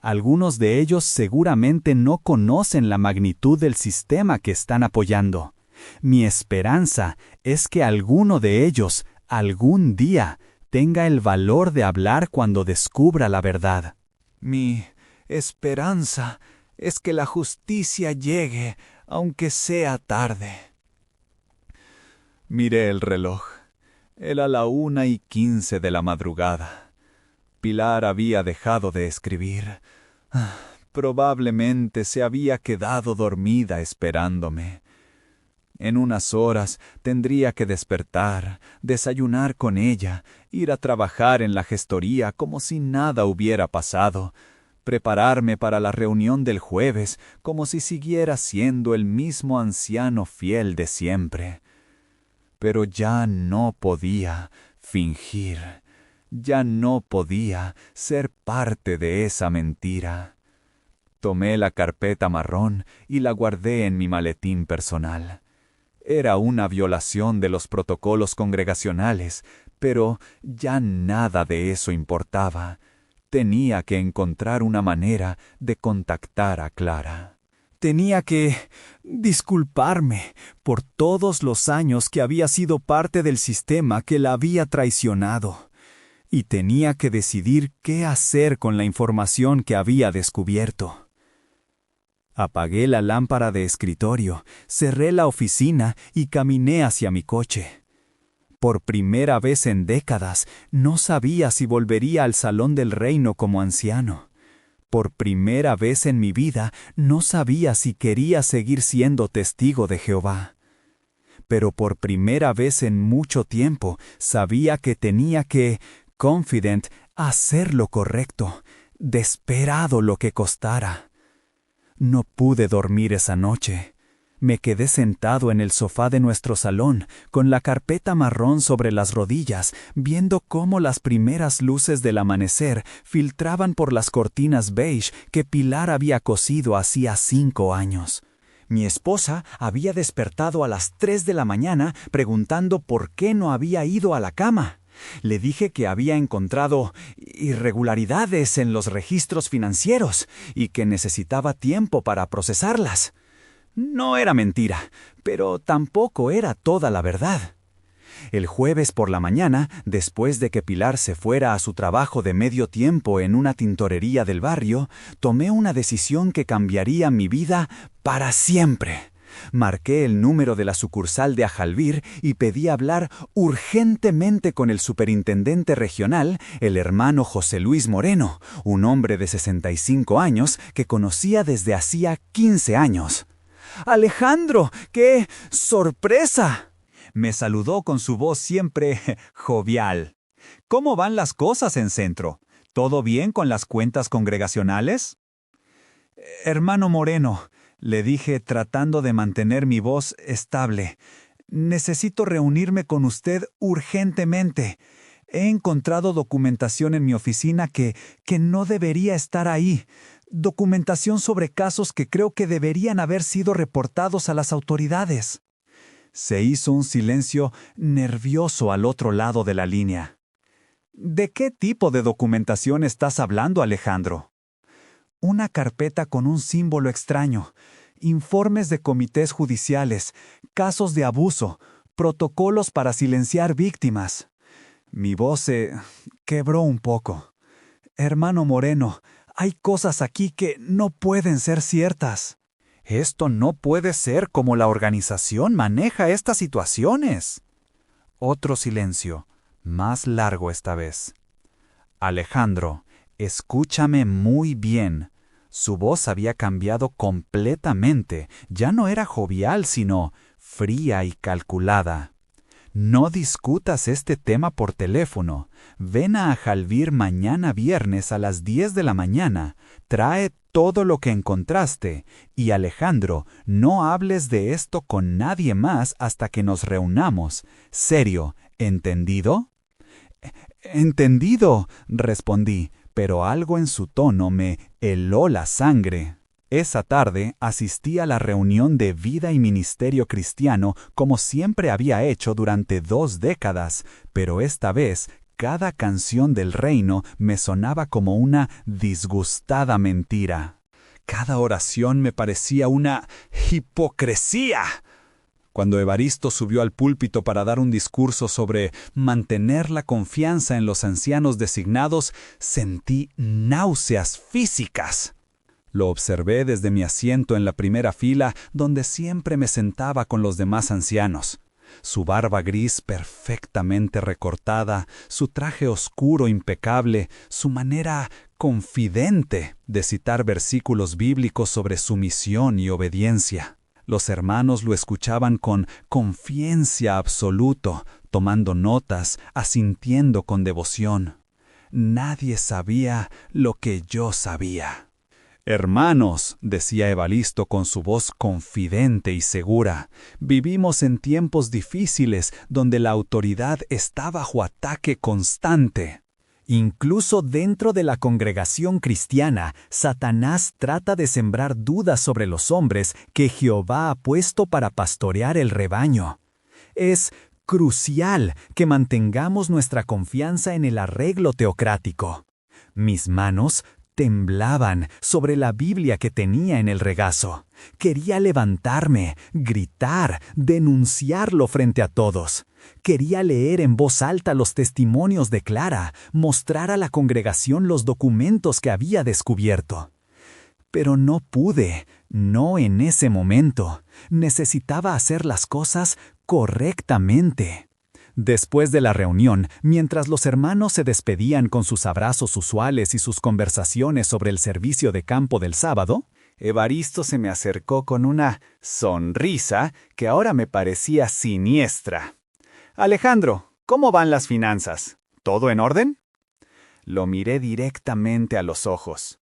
Algunos de ellos seguramente no conocen la magnitud del sistema que están apoyando. Mi esperanza es que alguno de ellos, algún día, tenga el valor de hablar cuando descubra la verdad. Mi esperanza es que la justicia llegue, aunque sea tarde. Miré el reloj. Era la 1:15 de la madrugada. Pilar había dejado de escribir. Probablemente se había quedado dormida esperándome. En unas horas tendría que despertar, desayunar con ella, ir a trabajar en la gestoría como si nada hubiera pasado, prepararme para la reunión del jueves como si siguiera siendo el mismo anciano fiel de siempre. Pero ya no podía fingir, ya no podía ser parte de esa mentira. Tomé la carpeta marrón y la guardé en mi maletín personal. Era una violación de los protocolos congregacionales, pero ya nada de eso importaba. Tenía que encontrar una manera de contactar a Clara. Tenía que disculparme por todos los años que había sido parte del sistema que la había traicionado. Y tenía que decidir qué hacer con la información que había descubierto. Apagué la lámpara de escritorio, cerré la oficina y caminé hacia mi coche. Por primera vez en décadas, no sabía si volvería al Salón del Reino como anciano. Por primera vez en mi vida, no sabía si quería seguir siendo testigo de Jehová. Pero por primera vez en mucho tiempo, sabía que tenía que, confident, hacer lo correcto, desesperado lo que costara. No pude dormir esa noche. Me quedé sentado en el sofá de nuestro salón, con la carpeta marrón sobre las rodillas, viendo cómo las primeras luces del amanecer filtraban por las cortinas beige que Pilar había cosido hacía 5 años. Mi esposa había despertado a las 3 de la mañana preguntando por qué no había ido a la cama. Le dije que había encontrado irregularidades en los registros financieros y que necesitaba tiempo para procesarlas. No era mentira, pero tampoco era toda la verdad. El jueves por la mañana, después de que Pilar se fuera a su trabajo de medio tiempo en una tintorería del barrio, tomé una decisión que cambiaría mi vida para siempre. Marqué el número de la sucursal de Ajalbir y pedí hablar urgentemente con el superintendente regional, el hermano José Luis Moreno, un hombre de 65 años que conocía desde hacía 15 años. ¡Alejandro! ¡Qué sorpresa! Me saludó con su voz siempre jovial. ¿Cómo van las cosas en Centro? ¿Todo bien con las cuentas congregacionales? Hermano Moreno, le dije tratando de mantener mi voz estable. Necesito reunirme con usted urgentemente. He encontrado documentación en mi oficina que no debería estar ahí. Documentación sobre casos que creo que deberían haber sido reportados a las autoridades. Se hizo un silencio nervioso al otro lado de la línea. ¿De qué tipo de documentación estás hablando, Alejandro? Una carpeta con un símbolo extraño, informes de comités judiciales, casos de abuso, protocolos para silenciar víctimas. Mi voz se quebró un poco. Hermano Moreno, hay cosas aquí que no pueden ser ciertas. Esto no puede ser como la organización maneja estas situaciones. Otro silencio, más largo esta vez. Alejandro, escúchame muy bien. Su voz había cambiado completamente. Ya no era jovial, sino fría y calculada. No discutas este tema por teléfono. Ven a Ajalbir mañana viernes a las 10 de la mañana. Trae todo lo que encontraste. Y Alejandro, no hables de esto con nadie más hasta que nos reunamos. Serio, ¿entendido? Entendido, respondí, pero algo en su tono me heló la sangre. Esa tarde asistí a la reunión de Vida y Ministerio Cristiano como siempre había hecho durante 2 décadas, pero esta vez cada canción del reino me sonaba como una disgustada mentira. Cada oración me parecía una hipocresía. Cuando Evaristo subió al púlpito para dar un discurso sobre mantener la confianza en los ancianos designados, sentí náuseas físicas. Lo observé desde mi asiento en la primera fila, donde siempre me sentaba con los demás ancianos. Su barba gris perfectamente recortada, su traje oscuro impecable, su manera confidente de citar versículos bíblicos sobre sumisión y obediencia. Los hermanos lo escuchaban con confianza absoluta, tomando notas, asintiendo con devoción. Nadie sabía lo que yo sabía. Hermanos, decía Evaristo con su voz confidente y segura, vivimos en tiempos difíciles donde la autoridad está bajo ataque constante. Incluso dentro de la congregación cristiana, Satanás trata de sembrar dudas sobre los hombres que Jehová ha puesto para pastorear el rebaño. Es crucial que mantengamos nuestra confianza en el arreglo teocrático. Mis manos temblaban sobre la Biblia que tenía en el regazo. Quería levantarme, gritar, denunciarlo frente a todos. Quería leer en voz alta los testimonios de Clara, mostrar a la congregación los documentos que había descubierto. Pero no pude, no en ese momento. Necesitaba hacer las cosas correctamente. Después de la reunión, mientras los hermanos se despedían con sus abrazos usuales y sus conversaciones sobre el servicio de campo del sábado, Evaristo se me acercó con una sonrisa que ahora me parecía siniestra. «Alejandro, ¿cómo van las finanzas? ¿Todo en orden?» Lo miré directamente a los ojos.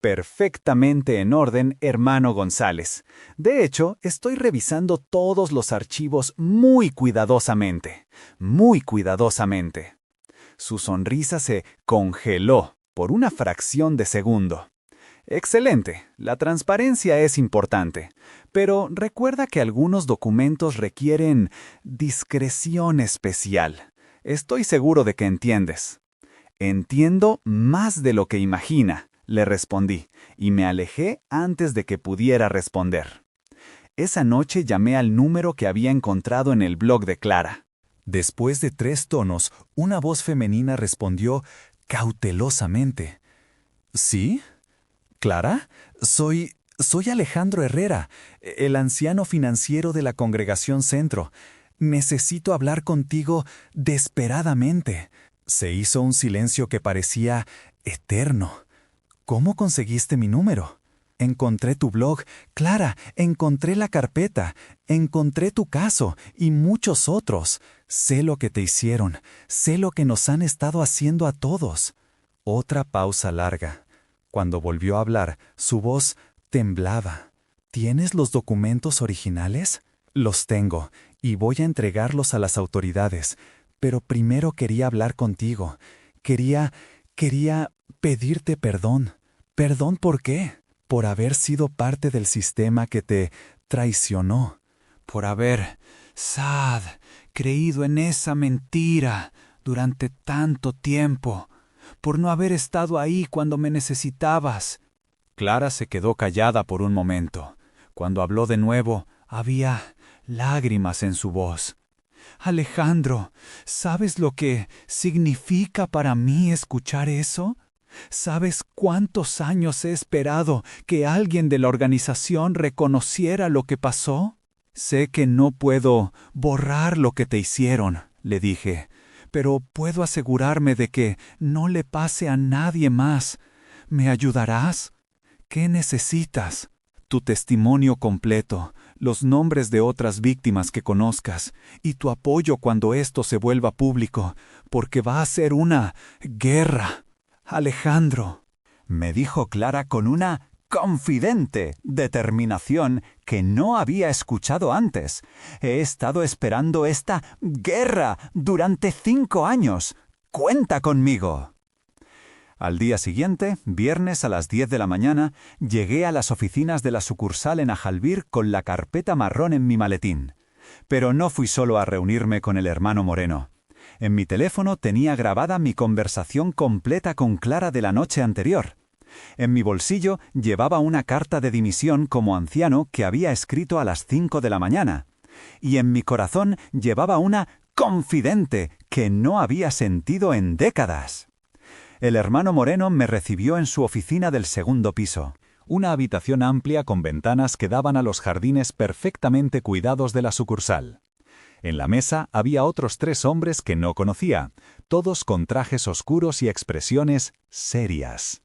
«Perfectamente en orden, hermano González. De hecho, estoy revisando todos los archivos muy cuidadosamente. Muy cuidadosamente». Su sonrisa se congeló por una fracción de segundo. «Excelente, la transparencia es importante, pero recuerda que algunos documentos requieren discreción especial. Estoy seguro de que entiendes». «Entiendo más de lo que imagina», le respondí, y me alejé antes de que pudiera responder. Esa noche llamé al número que había encontrado en el blog de Clara. Después de 3 tonos, una voz femenina respondió cautelosamente. «¿Sí? ¿Clara? Soy Alejandro Herrera, el anciano financiero de la Congregación Centro. Necesito hablar contigo desesperadamente». Se hizo un silencio que parecía eterno. «¿Cómo conseguiste mi número?» «Encontré tu blog, Clara, encontré la carpeta, encontré tu caso y muchos otros. Sé lo que te hicieron, sé lo que nos han estado haciendo a todos». Otra pausa larga. Cuando volvió a hablar, su voz temblaba. «¿Tienes los documentos originales?» «Los tengo, y voy a entregarlos a las autoridades. Pero primero quería hablar contigo. Quería pedirte perdón». «¿Perdón por qué?» «Por haber sido parte del sistema que te traicionó. Por haber, creído en esa mentira durante tanto tiempo. Por no haber estado ahí cuando me necesitabas». Clara se quedó callada por un momento. Cuando habló de nuevo, había lágrimas en su voz. «Alejandro, ¿sabes lo que significa para mí escuchar eso? ¿Sabes cuántos años he esperado que alguien de la organización reconociera lo que pasó? Sé que no puedo borrar lo que te hicieron», le dije, «pero puedo asegurarme de que no le pase a nadie más. ¿Me ayudarás? ¿Qué necesitas?» «Tu testimonio completo, los nombres de otras víctimas que conozcas, y tu apoyo cuando esto se vuelva público, porque va a ser una guerra. Alejandro», me dijo Clara con una confidente determinación que no había escuchado antes. «He estado esperando esta guerra durante 5 años. ¡Cuenta conmigo!». Al día siguiente, viernes a las 10 de la mañana, llegué a las oficinas de la sucursal en Ajalbir con la carpeta marrón en mi maletín. Pero no fui solo a reunirme con el hermano Moreno. En mi teléfono tenía grabada mi conversación completa con Clara de la noche anterior. En mi bolsillo llevaba una carta de dimisión como anciano que había escrito a las 5 de la mañana. Y en mi corazón llevaba una confidente que no había sentido en décadas. El hermano Moreno me recibió en su oficina del 2º piso. Una habitación amplia con ventanas que daban a los jardines perfectamente cuidados de la sucursal. En la mesa había otros 3 hombres que no conocía, todos con trajes oscuros y expresiones serias.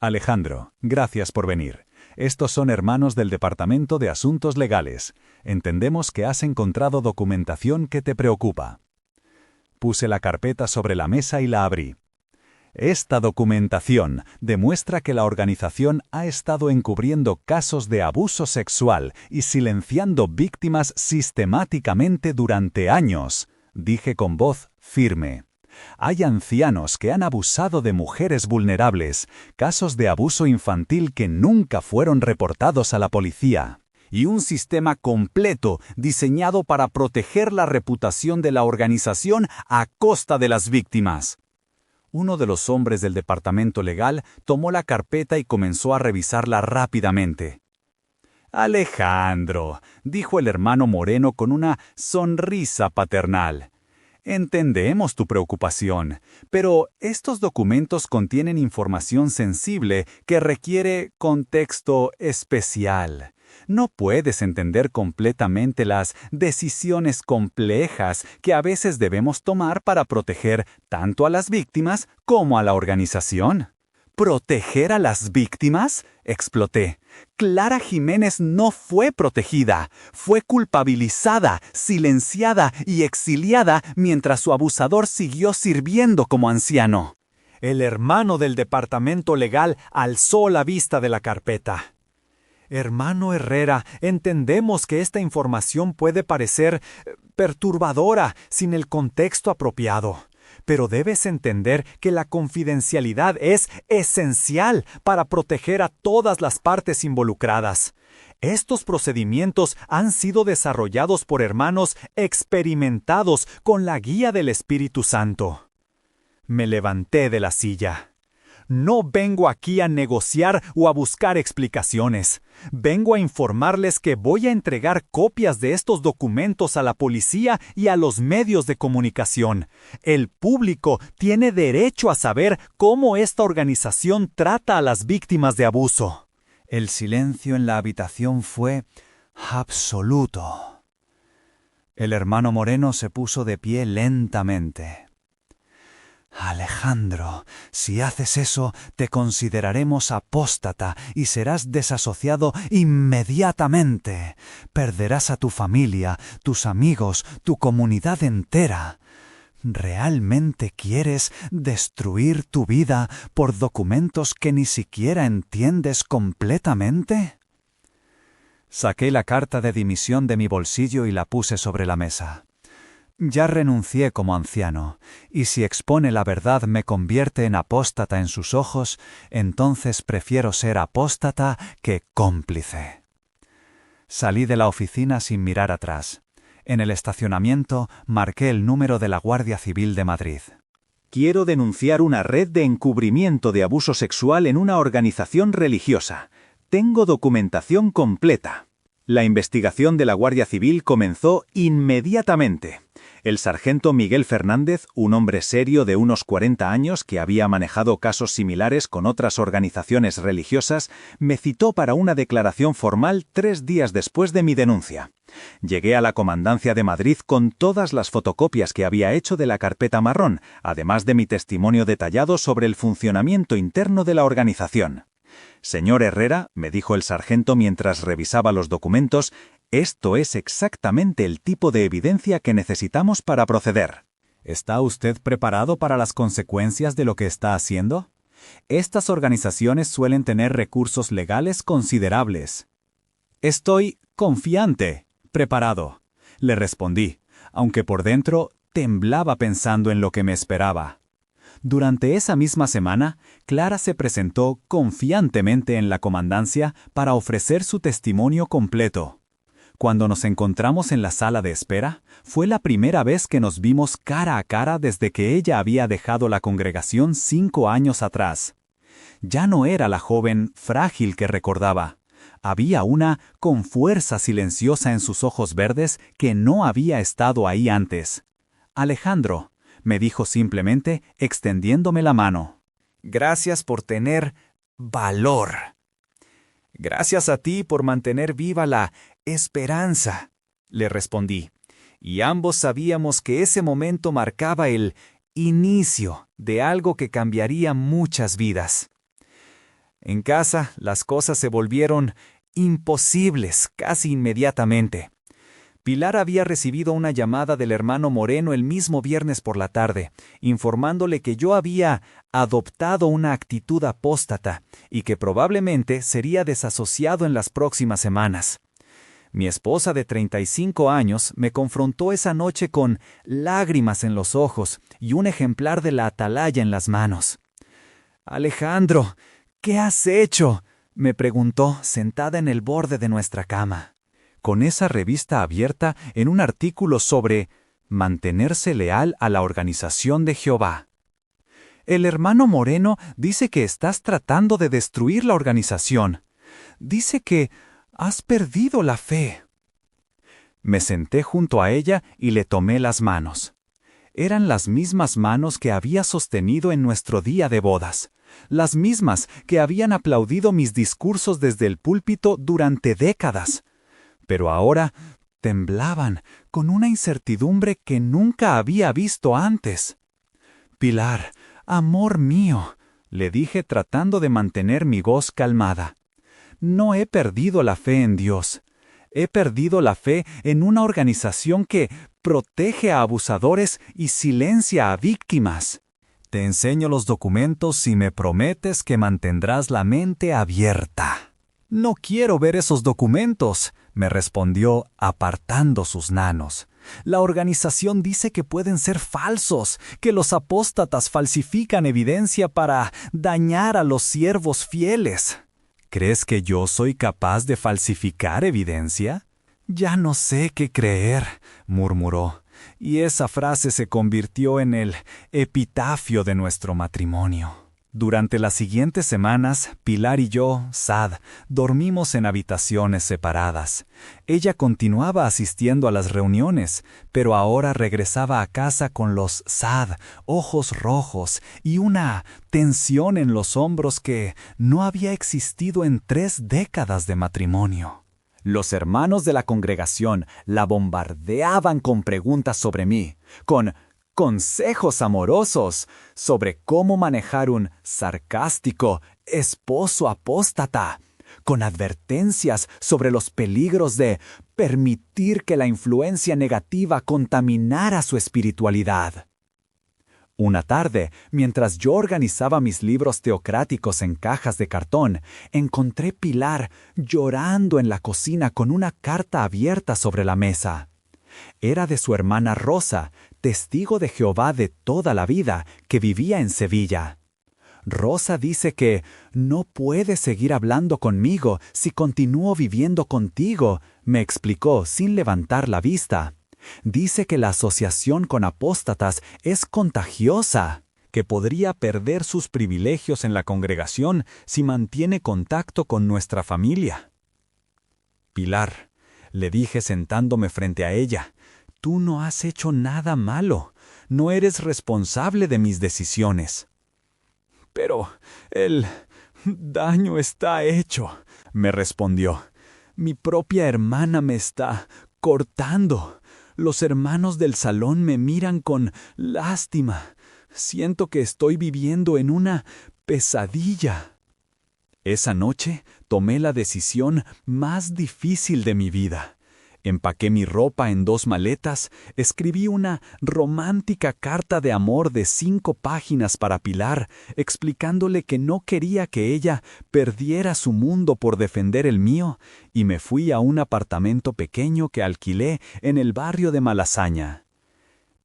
«Alejandro, gracias por venir. Estos son hermanos del Departamento de Asuntos Legales. Entendemos que has encontrado documentación que te preocupa. Puse la carpeta sobre la mesa y la abrí. Esta documentación demuestra que la organización ha estado encubriendo casos de abuso sexual y silenciando víctimas sistemáticamente durante años, dije con voz firme. Hay ancianos que han abusado de mujeres vulnerables, casos de abuso infantil que nunca fueron reportados a la policía, y un sistema completo diseñado para proteger la reputación de la organización a costa de las víctimas. Uno de los hombres del departamento legal tomó la carpeta y comenzó a revisarla rápidamente. Alejandro, dijo el hermano Moreno con una sonrisa paternal. Entendemos tu preocupación, pero estos documentos contienen información sensible que requiere contexto especial. No puedes entender completamente las decisiones complejas que a veces debemos tomar para proteger tanto a las víctimas como a la organización. ¿Proteger a las víctimas?, exploté. Clara Jiménez no fue protegida, fue culpabilizada, silenciada y exiliada mientras su abusador siguió sirviendo como anciano. El hermano del departamento legal alzó la vista de la carpeta. Hermano Herrera, entendemos que esta información puede parecer perturbadora sin el contexto apropiado. Pero debes entender que la confidencialidad es esencial para proteger a todas las partes involucradas. Estos procedimientos han sido desarrollados por hermanos experimentados con la guía del Espíritu Santo. Me levanté de la silla. No vengo aquí a negociar o a buscar explicaciones. Vengo a informarles que voy a entregar copias de estos documentos a la policía y a los medios de comunicación. El público tiene derecho a saber cómo esta organización trata a las víctimas de abuso. El silencio en la habitación fue absoluto. El hermano Moreno se puso de pie lentamente. Alejandro, si haces eso, te consideraremos apóstata y serás desasociado inmediatamente. Perderás a tu familia, tus amigos, tu comunidad entera. ¿Realmente quieres destruir tu vida por documentos que ni siquiera entiendes completamente? Saqué la carta de dimisión de mi bolsillo y la puse sobre la mesa. Ya renuncié como anciano, y si expone la verdad me convierte en apóstata en sus ojos, entonces prefiero ser apóstata que cómplice. Salí de la oficina sin mirar atrás. En el estacionamiento marqué el número de la Guardia Civil de Madrid. Quiero denunciar una red de encubrimiento de abuso sexual en una organización religiosa. Tengo documentación completa. La investigación de la Guardia Civil comenzó inmediatamente. El sargento Miguel Fernández, un hombre serio de unos 40 años que había manejado casos similares con otras organizaciones religiosas, me citó para una declaración formal 3 días después de mi denuncia. Llegué a la Comandancia de Madrid con todas las fotocopias que había hecho de la carpeta marrón, además de mi testimonio detallado sobre el funcionamiento interno de la organización. Señor Herrera, me dijo el sargento mientras revisaba los documentos, esto es exactamente el tipo de evidencia que necesitamos para proceder. ¿Está usted preparado para las consecuencias de lo que está haciendo? Estas organizaciones suelen tener recursos legales considerables. Estoy confiante, preparado, le respondí, aunque por dentro temblaba pensando en lo que me esperaba. Durante esa misma semana, Clara se presentó confiantemente en la comandancia para ofrecer su testimonio completo. Cuando nos encontramos en la sala de espera, fue la primera vez que nos vimos cara a cara desde que ella había dejado la congregación 5 años atrás. Ya no era la joven frágil que recordaba. Había una con fuerza silenciosa en sus ojos verdes que no había estado ahí antes. Alejandro, me dijo simplemente, extendiéndome la mano. Gracias por tener valor. Gracias a ti por mantener viva la esperanza, le respondí. Y ambos sabíamos que ese momento marcaba el inicio de algo que cambiaría muchas vidas. En casa, las cosas se volvieron imposibles casi inmediatamente. Pilar había recibido una llamada del hermano Moreno el mismo viernes por la tarde, informándole que yo había adoptado una actitud apóstata y que probablemente sería desasociado en las próximas semanas. Mi esposa de 35 años me confrontó esa noche con lágrimas en los ojos y un ejemplar de la Atalaya en las manos. «Alejandro, ¿qué has hecho?», me preguntó, sentada en el borde de nuestra cama, con esa revista abierta en un artículo sobre mantenerse leal a la organización de Jehová. «El hermano Moreno dice que estás tratando de destruir la organización. Dice que has perdido la fe». Me senté junto a ella y le tomé las manos. Eran las mismas manos que había sostenido en nuestro día de bodas, las mismas que habían aplaudido mis discursos desde el púlpito durante décadas. Pero ahora temblaban con una incertidumbre que nunca había visto antes. «Pilar, amor mío», le dije tratando de mantener mi voz calmada. «No he perdido la fe en Dios. He perdido la fe en una organización que protege a abusadores y silencia a víctimas. Te enseño los documentos si me prometes que mantendrás la mente abierta». «No quiero ver esos documentos», me respondió apartando sus manos. «La organización dice que pueden ser falsos, que los apóstatas falsifican evidencia para dañar a los siervos fieles». «¿Crees que yo soy capaz de falsificar evidencia?». «Ya no sé qué creer», murmuró, y esa frase se convirtió en el epitafio de nuestro matrimonio. Durante las siguientes semanas, Pilar y yo, Sad, dormimos en habitaciones separadas. Ella continuaba asistiendo a las reuniones, pero ahora regresaba a casa con los Sad, ojos rojos y una tensión en los hombros que no había existido en 3 décadas de matrimonio. Los hermanos de la congregación la bombardeaban con preguntas sobre mí, con consejos amorosos sobre cómo manejar un sarcástico esposo apóstata, con advertencias sobre los peligros de permitir que la influencia negativa contaminara su espiritualidad. Una tarde, mientras yo organizaba mis libros teocráticos en cajas de cartón, encontré Pilar llorando en la cocina con una carta abierta sobre la mesa. Era de su hermana Rosa, testigo de Jehová de toda la vida, que vivía en Sevilla. Rosa dice que no puede seguir hablando conmigo si continúo viviendo contigo, me explicó sin levantar la vista. Dice que la asociación con apóstatas es contagiosa, que podría perder sus privilegios en la congregación si mantiene contacto con nuestra familia. «Pilar», le dije sentándome frente a ella, «tú no has hecho nada malo. No eres responsable de mis decisiones». «Pero el daño está hecho», me respondió. «Mi propia hermana me está cortando. Los hermanos del salón me miran con lástima. Siento que estoy viviendo en una pesadilla». Esa noche tomé la decisión más difícil de mi vida. Empaqué mi ropa en 2 maletas, escribí una romántica carta de amor de 5 páginas para Pilar, explicándole que no quería que ella perdiera su mundo por defender el mío, y me fui a un apartamento pequeño que alquilé en el barrio de Malasaña.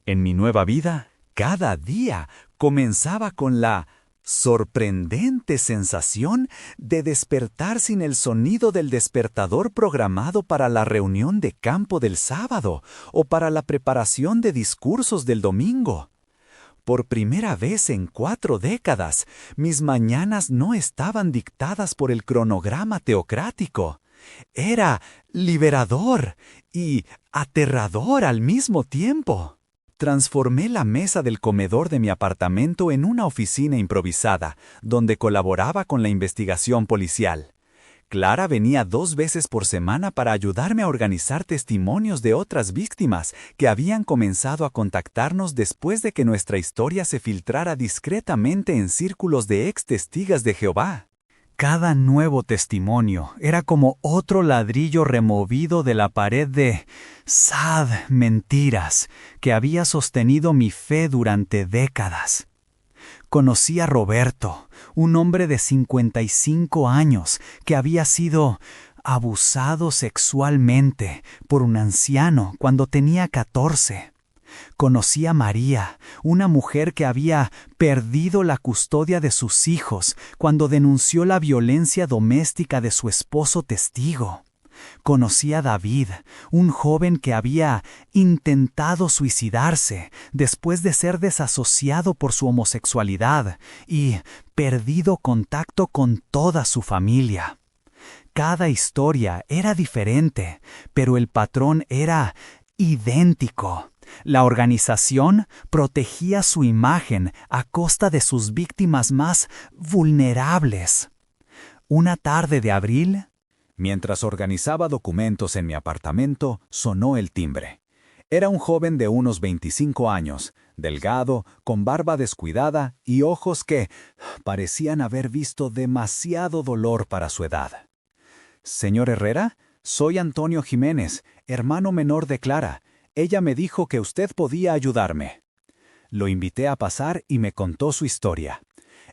En mi nueva vida, cada día comenzaba con la sorprendente sensación de despertar sin el sonido del despertador programado para la reunión de campo del sábado o para la preparación de discursos del domingo. Por primera vez en 4 décadas, mis mañanas no estaban dictadas por el cronograma teocrático. Era liberador y aterrador al mismo tiempo. Transformé la mesa del comedor de mi apartamento en una oficina improvisada, donde colaboraba con la investigación policial. Clara venía 2 veces por semana para ayudarme a organizar testimonios de otras víctimas que habían comenzado a contactarnos después de que nuestra historia se filtrara discretamente en círculos de ex-testigas de Jehová. Cada nuevo testimonio era como otro ladrillo removido de la pared de mentiras que había sostenido mi fe durante décadas. Conocí a Roberto, un hombre de 55 años que había sido abusado sexualmente por un anciano cuando tenía 14. Conocí a María, una mujer que había perdido la custodia de sus hijos cuando denunció la violencia doméstica de su esposo testigo. Conocí a David, un joven que había intentado suicidarse después de ser desasociado por su homosexualidad y perdido contacto con toda su familia. Cada historia era diferente, pero el patrón era idéntico. La organización protegía su imagen a costa de sus víctimas más vulnerables. Una tarde de abril, mientras organizaba documentos en mi apartamento, sonó el timbre. Era un joven de unos 25 años, delgado, con barba descuidada y ojos que parecían haber visto demasiado dolor para su edad. «Señor Herrera, soy Antonio Jiménez, hermano menor de Clara. Ella me dijo que usted podía ayudarme». Lo invité a pasar y me contó su historia.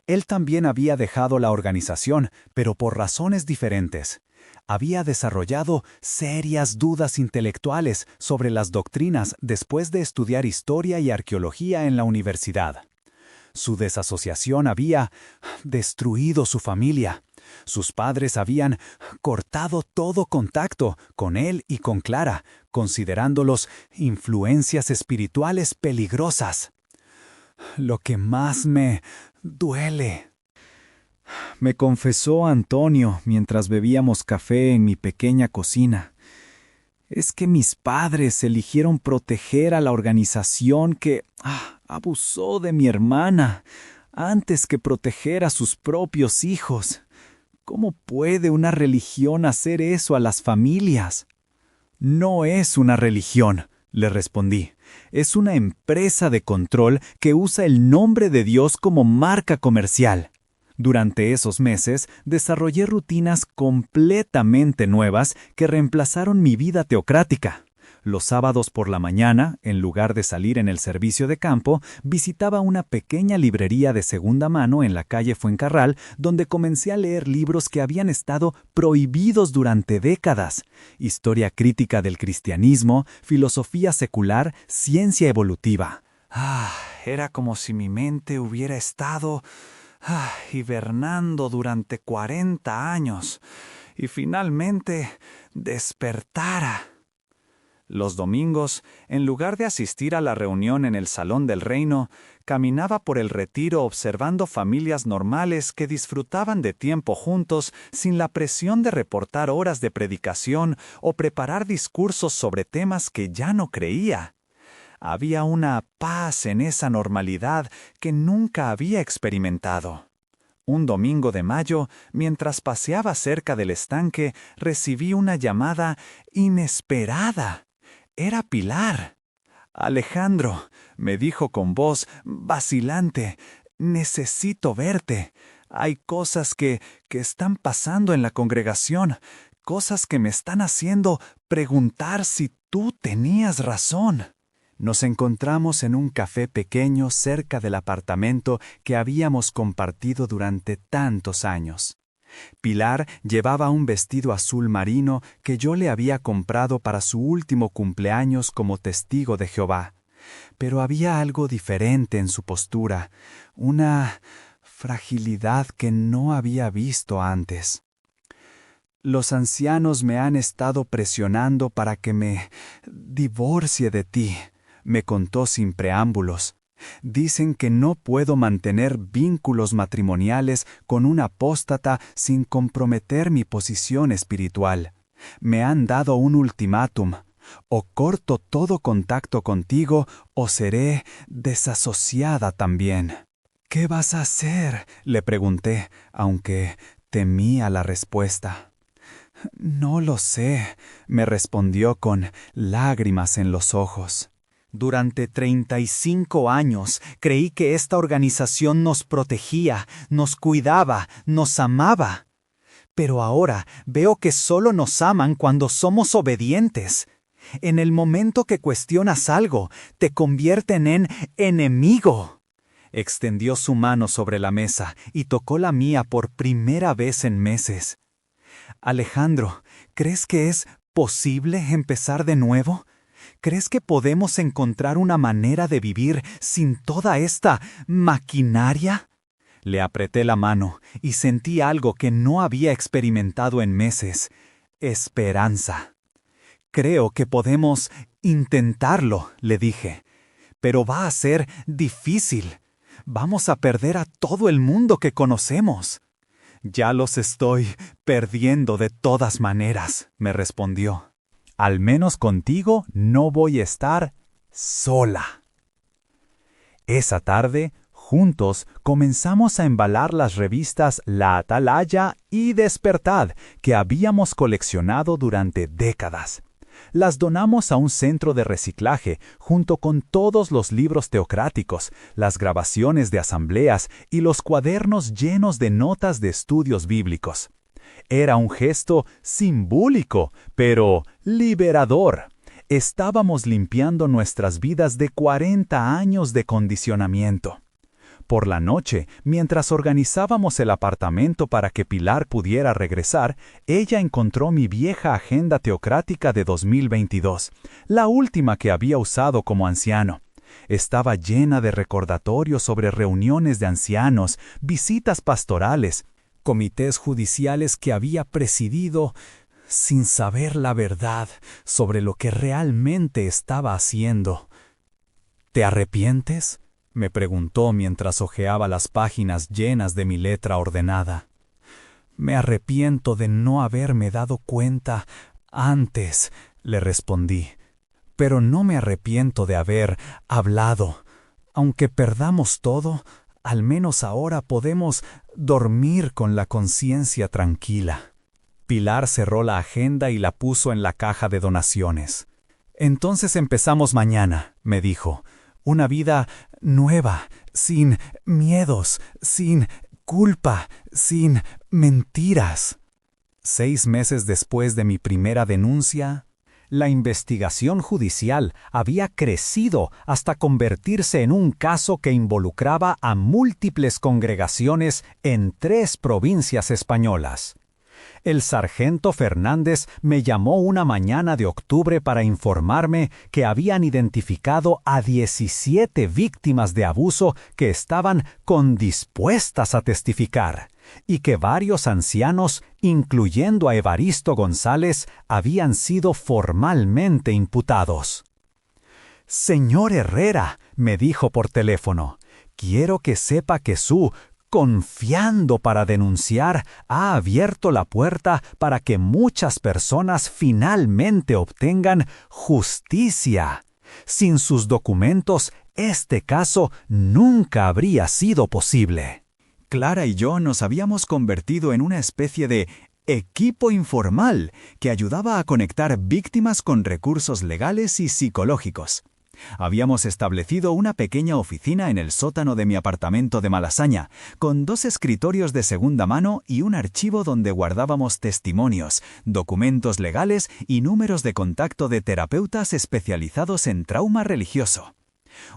Él también había dejado la organización, pero por razones diferentes. Había desarrollado serias dudas intelectuales sobre las doctrinas después de estudiar historia y arqueología en la universidad. Su desasociación había destruido su familia. Sus padres habían cortado todo contacto con él y con Clara, considerándolos influencias espirituales peligrosas. Lo que más me duele, me confesó Antonio mientras bebíamos café en mi pequeña cocina, es que mis padres eligieron proteger a la organización que abusó de mi hermana antes que proteger a sus propios hijos. ¿Cómo puede una religión hacer eso a las familias? No es una religión, le respondí. Es una empresa de control que usa el nombre de Dios como marca comercial. Durante esos meses desarrollé rutinas completamente nuevas que reemplazaron mi vida teocrática. Los sábados por la mañana, en lugar de salir en el servicio de campo, visitaba una pequeña librería de segunda mano en la calle Fuencarral, donde comencé a leer libros que habían estado prohibidos durante décadas: historia crítica del cristianismo, filosofía secular, ciencia evolutiva. Era como si mi mente hubiera estado hibernando durante 40 años y finalmente despertara. Los domingos, en lugar de asistir a la reunión en el Salón del Reino, caminaba por el retiro observando familias normales que disfrutaban de tiempo juntos sin la presión de reportar horas de predicación o preparar discursos sobre temas que ya no creía. Había una paz en esa normalidad que nunca había experimentado. Un domingo de mayo, mientras paseaba cerca del estanque, recibí una llamada inesperada. Era Pilar. «Alejandro», me dijo con voz vacilante, «necesito verte. Hay cosas que están pasando en la congregación, cosas que me están haciendo preguntar si tú tenías razón». Nos encontramos en un café pequeño cerca del apartamento que habíamos compartido durante tantos años. Pilar llevaba un vestido azul marino que yo le había comprado para su último cumpleaños como testigo de Jehová. Pero había algo diferente en su postura, una fragilidad que no había visto antes. «Los ancianos me han estado presionando para que me divorcie de ti», me contó sin preámbulos. «Dicen que no puedo mantener vínculos matrimoniales con un apóstata sin comprometer mi posición espiritual. Me han dado un ultimátum: o corto todo contacto contigo o seré desasociada también». «¿Qué vas a hacer?», le pregunté, aunque temía la respuesta. «No lo sé», me respondió con lágrimas en los ojos. «Durante 35 años creí que esta organización nos protegía, nos cuidaba, nos amaba. Pero ahora veo que solo nos aman cuando somos obedientes. En el momento que cuestionas algo, te convierten en enemigo. Extendió su mano sobre la mesa y tocó la mía por primera vez en meses. Alejandro, ¿crees que es posible empezar de nuevo? ¿Crees que podemos encontrar una manera de vivir sin toda esta maquinaria? Le apreté la mano y sentí algo que no había experimentado en meses: esperanza. Creo que podemos intentarlo, le dije, pero va a ser difícil. Vamos a perder a todo el mundo que conocemos. Ya los estoy perdiendo de todas maneras, me respondió. Al menos contigo no voy a estar sola. Esa tarde, juntos, comenzamos a embalar las revistas La Atalaya y Despertad que habíamos coleccionado durante décadas. Las donamos a un centro de reciclaje junto con todos los libros teocráticos, las grabaciones de asambleas y los cuadernos llenos de notas de estudios bíblicos. Era un gesto simbólico, pero liberador. Estábamos limpiando nuestras vidas de 40 años de condicionamiento. Por la noche, mientras organizábamos el apartamento para que Pilar pudiera regresar, ella encontró mi vieja agenda teocrática de 2022, la última que había usado como anciano. Estaba llena de recordatorios sobre reuniones de ancianos, visitas pastorales, comités judiciales que había presidido sin saber la verdad sobre lo que realmente estaba haciendo. ¿Te arrepientes?, me preguntó mientras hojeaba las páginas llenas de mi letra ordenada. Me arrepiento de no haberme dado cuenta antes, le respondí, pero no me arrepiento de haber hablado. Aunque perdamos todo, al menos ahora podemos dormir con la conciencia tranquila. Pilar cerró la agenda y la puso en la caja de donaciones. Entonces empezamos mañana, me dijo. Una vida nueva, sin miedos, sin culpa, sin mentiras. 6 meses después de mi primera denuncia, la investigación judicial había crecido hasta convertirse en un caso que involucraba a múltiples congregaciones en 3 provincias españolas. El sargento Fernández me llamó una mañana de octubre para informarme que habían identificado a 17 víctimas de abuso que estaban dispuestas a testificar, y que varios ancianos, incluyendo a Evaristo González, habían sido formalmente imputados. «Señor Herrera», me dijo por teléfono, «quiero que sepa que confiando para denunciar, ha abierto la puerta para que muchas personas finalmente obtengan justicia. Sin sus documentos, este caso nunca habría sido posible». Clara y yo nos habíamos convertido en una especie de equipo informal que ayudaba a conectar víctimas con recursos legales y psicológicos. Habíamos establecido una pequeña oficina en el sótano de mi apartamento de Malasaña, con 2 escritorios de segunda mano y un archivo donde guardábamos testimonios, documentos legales y números de contacto de terapeutas especializados en trauma religioso.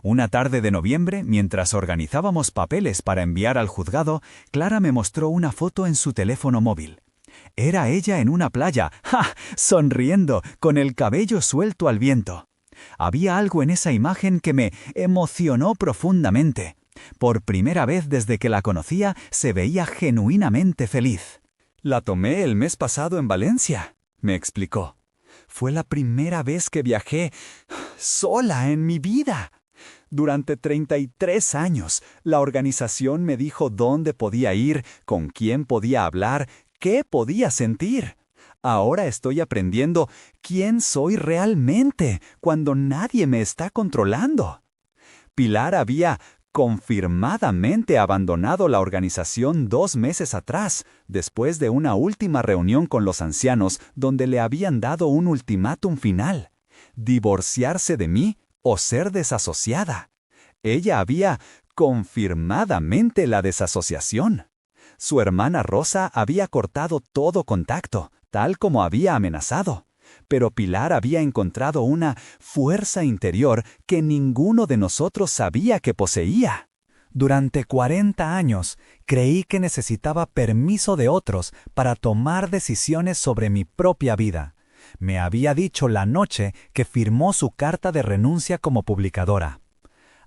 Una tarde de noviembre, mientras organizábamos papeles para enviar al juzgado, Clara me mostró una foto en su teléfono móvil. Era ella en una playa, sonriendo, con el cabello suelto al viento. Había algo en esa imagen que me emocionó profundamente. Por primera vez desde que la conocía, se veía genuinamente feliz. «La tomé el mes pasado en Valencia», me explicó. «Fue la primera vez que viajé sola en mi vida. Durante 33 años, la organización me dijo dónde podía ir, con quién podía hablar, qué podía sentir. Ahora estoy aprendiendo quién soy realmente cuando nadie me está controlando». Pilar había confirmadamente abandonado la organización 2 meses atrás, después de una última reunión con los ancianos donde le habían dado un ultimátum final: divorciarse de mí o ser desasociada. Ella había confirmadamente la desasociación. Su hermana Rosa había cortado todo contacto, tal como había amenazado. Pero Pilar había encontrado una fuerza interior que ninguno de nosotros sabía que poseía. Durante 40 años, creí que necesitaba permiso de otros para tomar decisiones sobre mi propia vida. Me había dicho la noche que firmó su carta de renuncia como publicadora.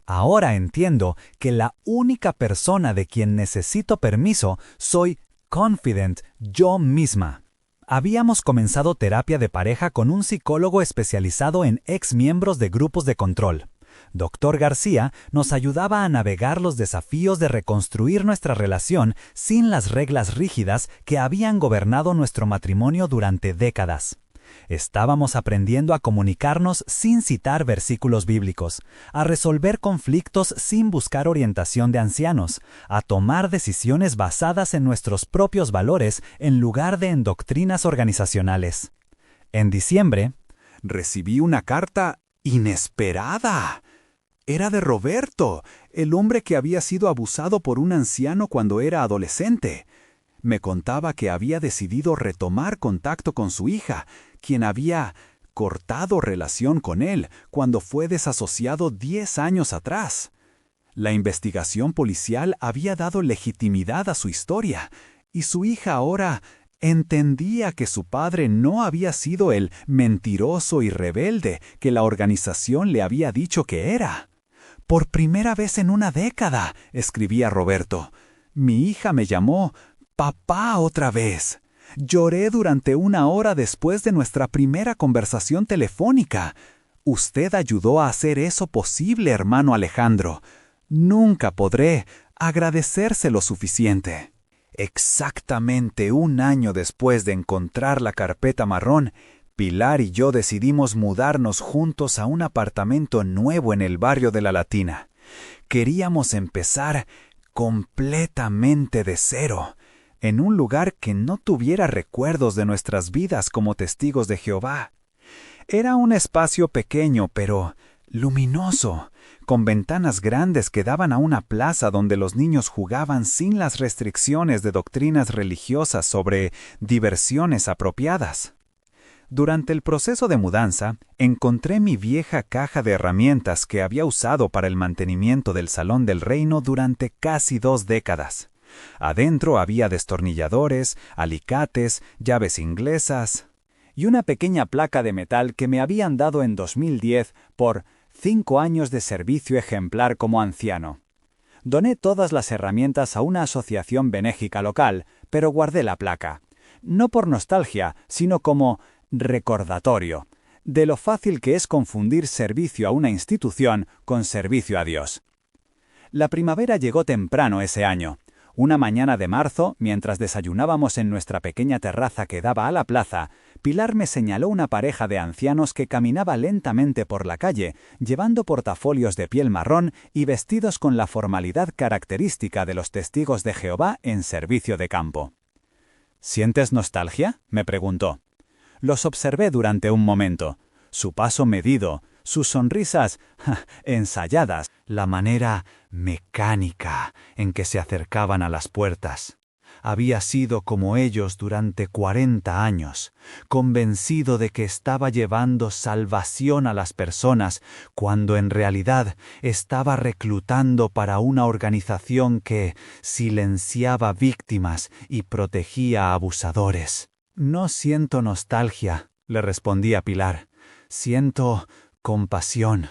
Ahora entiendo que la única persona de quien necesito permiso soy confident yo misma. Habíamos comenzado terapia de pareja con un psicólogo especializado en exmiembros de grupos de control. Dr. García nos ayudaba a navegar los desafíos de reconstruir nuestra relación sin las reglas rígidas que habían gobernado nuestro matrimonio durante décadas. Estábamos aprendiendo a comunicarnos sin citar versículos bíblicos, a resolver conflictos sin buscar orientación de ancianos, a tomar decisiones basadas en nuestros propios valores en lugar de en doctrinas organizacionales. En diciembre, recibí una carta inesperada. Era de Roberto, el hombre que había sido abusado por un anciano cuando era adolescente. Me contaba que había decidido retomar contacto con su hija, quien había cortado relación con él cuando fue desasociado 10 años atrás. La investigación policial había dado legitimidad a su historia, y su hija ahora entendía que su padre no había sido el mentiroso y rebelde que la organización le había dicho que era. «Por primera vez en una década», escribía Roberto, «mi hija me llamó papá otra vez. Lloré durante 1 hora después de nuestra primera conversación telefónica. Usted ayudó a hacer eso posible, hermano Alejandro. Nunca podré agradecerse lo suficiente». Exactamente 1 año después de encontrar la carpeta marrón, Pilar y yo decidimos mudarnos juntos a un apartamento nuevo en el barrio de La Latina. Queríamos empezar completamente de cero, en un lugar que no tuviera recuerdos de nuestras vidas como testigos de Jehová. Era un espacio pequeño pero luminoso, con ventanas grandes que daban a una plaza donde los niños jugaban sin las restricciones de doctrinas religiosas sobre diversiones apropiadas. Durante el proceso de mudanza, encontré mi vieja caja de herramientas que había usado para el mantenimiento del Salón del Reino durante casi 2 décadas. Adentro había destornilladores, alicates, llaves inglesas y una pequeña placa de metal que me habían dado en 2010 por 5 años de servicio ejemplar como anciano. Doné todas las herramientas a una asociación benéfica local, pero guardé la placa. No por nostalgia, sino como recordatorio de lo fácil que es confundir servicio a una institución con servicio a Dios. La primavera llegó temprano ese año. Una mañana de marzo, mientras desayunábamos en nuestra pequeña terraza que daba a la plaza, Pilar me señaló una pareja de ancianos que caminaba lentamente por la calle, llevando portafolios de piel marrón y vestidos con la formalidad característica de los testigos de Jehová en servicio de campo. ¿Sientes nostalgia?, me preguntó. Los observé durante un momento. Su paso medido, sus sonrisas ensayadas, la manera mecánica en que se acercaban a las puertas. Había sido como ellos durante 40 años, convencido de que estaba llevando salvación a las personas, cuando en realidad estaba reclutando para una organización que silenciaba víctimas y protegía a abusadores. «No siento nostalgia», le respondí a Pilar. «Siento compasión.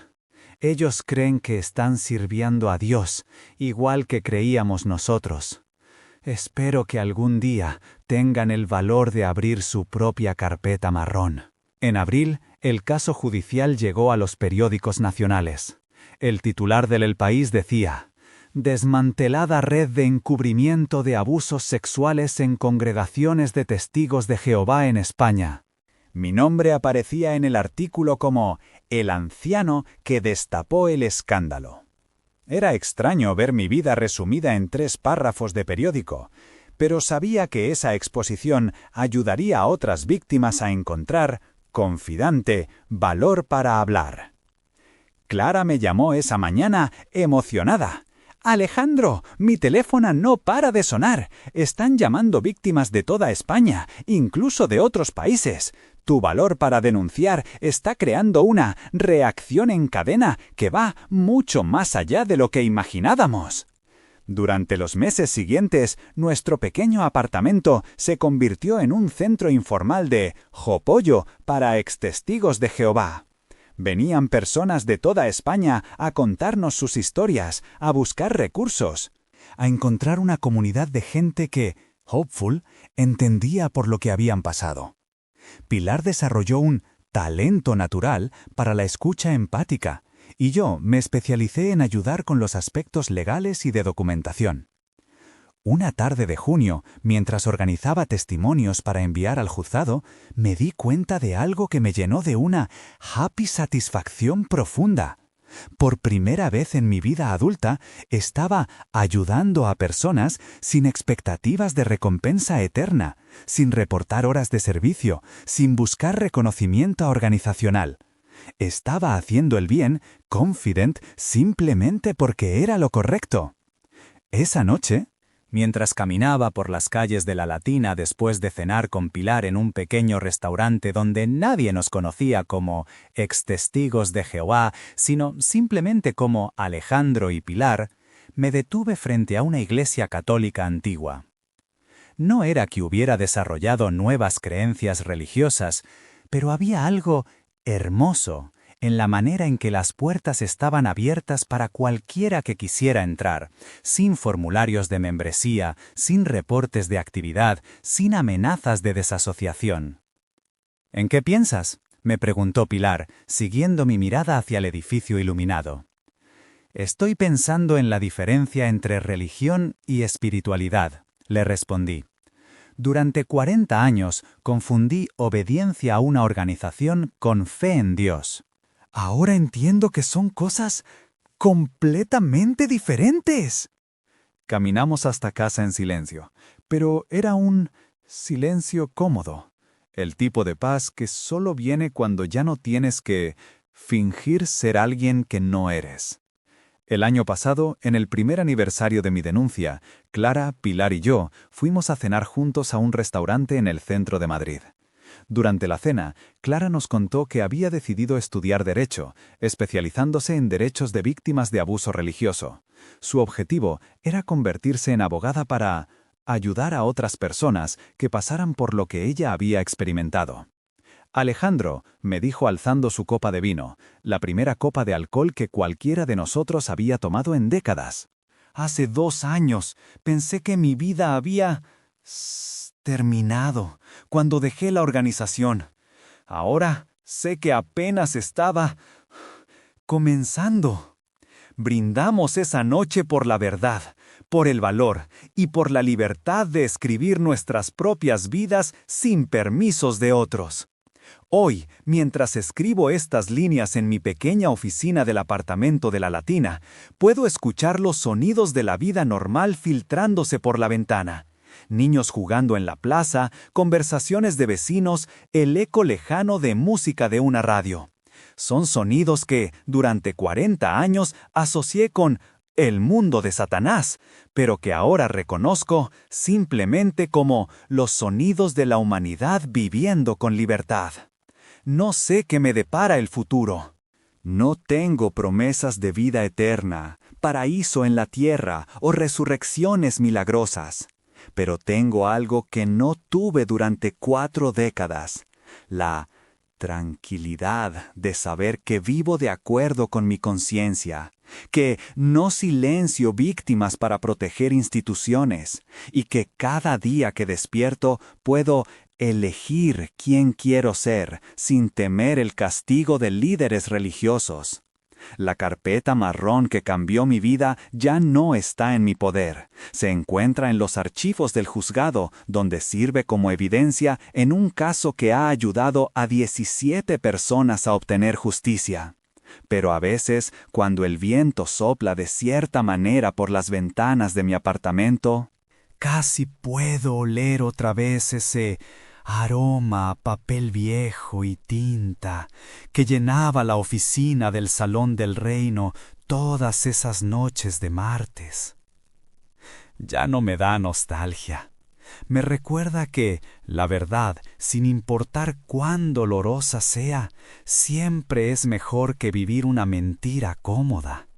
Ellos creen que están sirviendo a Dios, igual que creíamos nosotros. Espero que algún día tengan el valor de abrir su propia carpeta marrón». En abril, el caso judicial llegó a los periódicos nacionales. El titular del El País decía: «Desmantelada red de encubrimiento de abusos sexuales en congregaciones de testigos de Jehová en España». Mi nombre aparecía en el artículo como «el anciano que destapó el escándalo». Era extraño ver mi vida resumida en 3 párrafos de periódico, pero sabía que esa exposición ayudaría a otras víctimas a encontrar, confidente, valor para hablar. Clara me llamó esa mañana emocionada. Alejandro, mi teléfono no para de sonar. Están llamando víctimas de toda España, incluso de otros países. Tu valor para denunciar está creando una reacción en cadena que va mucho más allá de lo que imaginábamos. Durante los meses siguientes, nuestro pequeño apartamento se convirtió en un centro informal de jopollo para extestigos de Jehová. Venían personas de toda España a contarnos sus historias, a buscar recursos, a encontrar una comunidad de gente que, hopeful, entendía por lo que habían pasado. Pilar desarrolló un talento natural para la escucha empática, y yo me especialicé en ayudar con los aspectos legales y de documentación. Una tarde de junio, mientras organizaba testimonios para enviar al juzgado, me di cuenta de algo que me llenó de una happy satisfacción profunda. Por primera vez en mi vida adulta, estaba ayudando a personas sin expectativas de recompensa eterna, sin reportar horas de servicio, sin buscar reconocimiento organizacional. Estaba haciendo el bien, confident, simplemente porque era lo correcto. Esa noche, mientras caminaba por las calles de La Latina después de cenar con Pilar en un pequeño restaurante donde nadie nos conocía como ex-testigos de Jehová, sino simplemente como Alejandro y Pilar, me detuve frente a una iglesia católica antigua. No era que hubiera desarrollado nuevas creencias religiosas, pero había algo hermoso en la manera en que las puertas estaban abiertas para cualquiera que quisiera entrar, sin formularios de membresía, sin reportes de actividad, sin amenazas de desasociación. ¿En qué piensas?, me preguntó Pilar, siguiendo mi mirada hacia el edificio iluminado. Estoy pensando en la diferencia entre religión y espiritualidad, le respondí. Durante 40 años confundí obediencia a una organización con fe en Dios. Ahora entiendo que son cosas completamente diferentes. Caminamos hasta casa en silencio, pero era un silencio cómodo, el tipo de paz que solo viene cuando ya no tienes que fingir ser alguien que no eres. El año pasado, en el primer aniversario de mi denuncia, Clara, Pilar y yo fuimos a cenar juntos a un restaurante en el centro de Madrid. Durante la cena, Clara nos contó que había decidido estudiar Derecho, especializándose en derechos de víctimas de abuso religioso. Su objetivo era convertirse en abogada para ayudar a otras personas que pasaran por lo que ella había experimentado. Alejandro, me dijo alzando su copa de vino, la primera copa de alcohol que cualquiera de nosotros había tomado en décadas. Hace 2 años pensé que mi vida había terminado cuando dejé la organización. Ahora sé que apenas estaba comenzando. Brindamos esa noche por la verdad, por el valor y por la libertad de escribir nuestras propias vidas sin permisos de otros. Hoy, mientras escribo estas líneas en mi pequeña oficina del apartamento de La Latina, puedo escuchar los sonidos de la vida normal filtrándose por la ventana. Niños jugando en la plaza, conversaciones de vecinos, el eco lejano de música de una radio. Son sonidos que, durante 40 años, asocié con el mundo de Satanás, pero que ahora reconozco simplemente como los sonidos de la humanidad viviendo con libertad. No sé qué me depara el futuro. No tengo promesas de vida eterna, paraíso en la tierra o resurrecciones milagrosas. Pero tengo algo que no tuve durante 4 décadas, la tranquilidad de saber que vivo de acuerdo con mi conciencia, que no silencio víctimas para proteger instituciones, y que cada día que despierto puedo elegir quién quiero ser sin temer el castigo de líderes religiosos. La carpeta marrón que cambió mi vida ya no está en mi poder. Se encuentra en los archivos del juzgado, donde sirve como evidencia en un caso que ha ayudado a 17 personas a obtener justicia. Pero a veces, cuando el viento sopla de cierta manera por las ventanas de mi apartamento, casi puedo oler otra vez ese aroma a papel viejo y tinta, que llenaba la oficina del Salón del Reino todas esas noches de martes. Ya no me da nostalgia. Me recuerda que, la verdad, sin importar cuán dolorosa sea, siempre es mejor que vivir una mentira cómoda.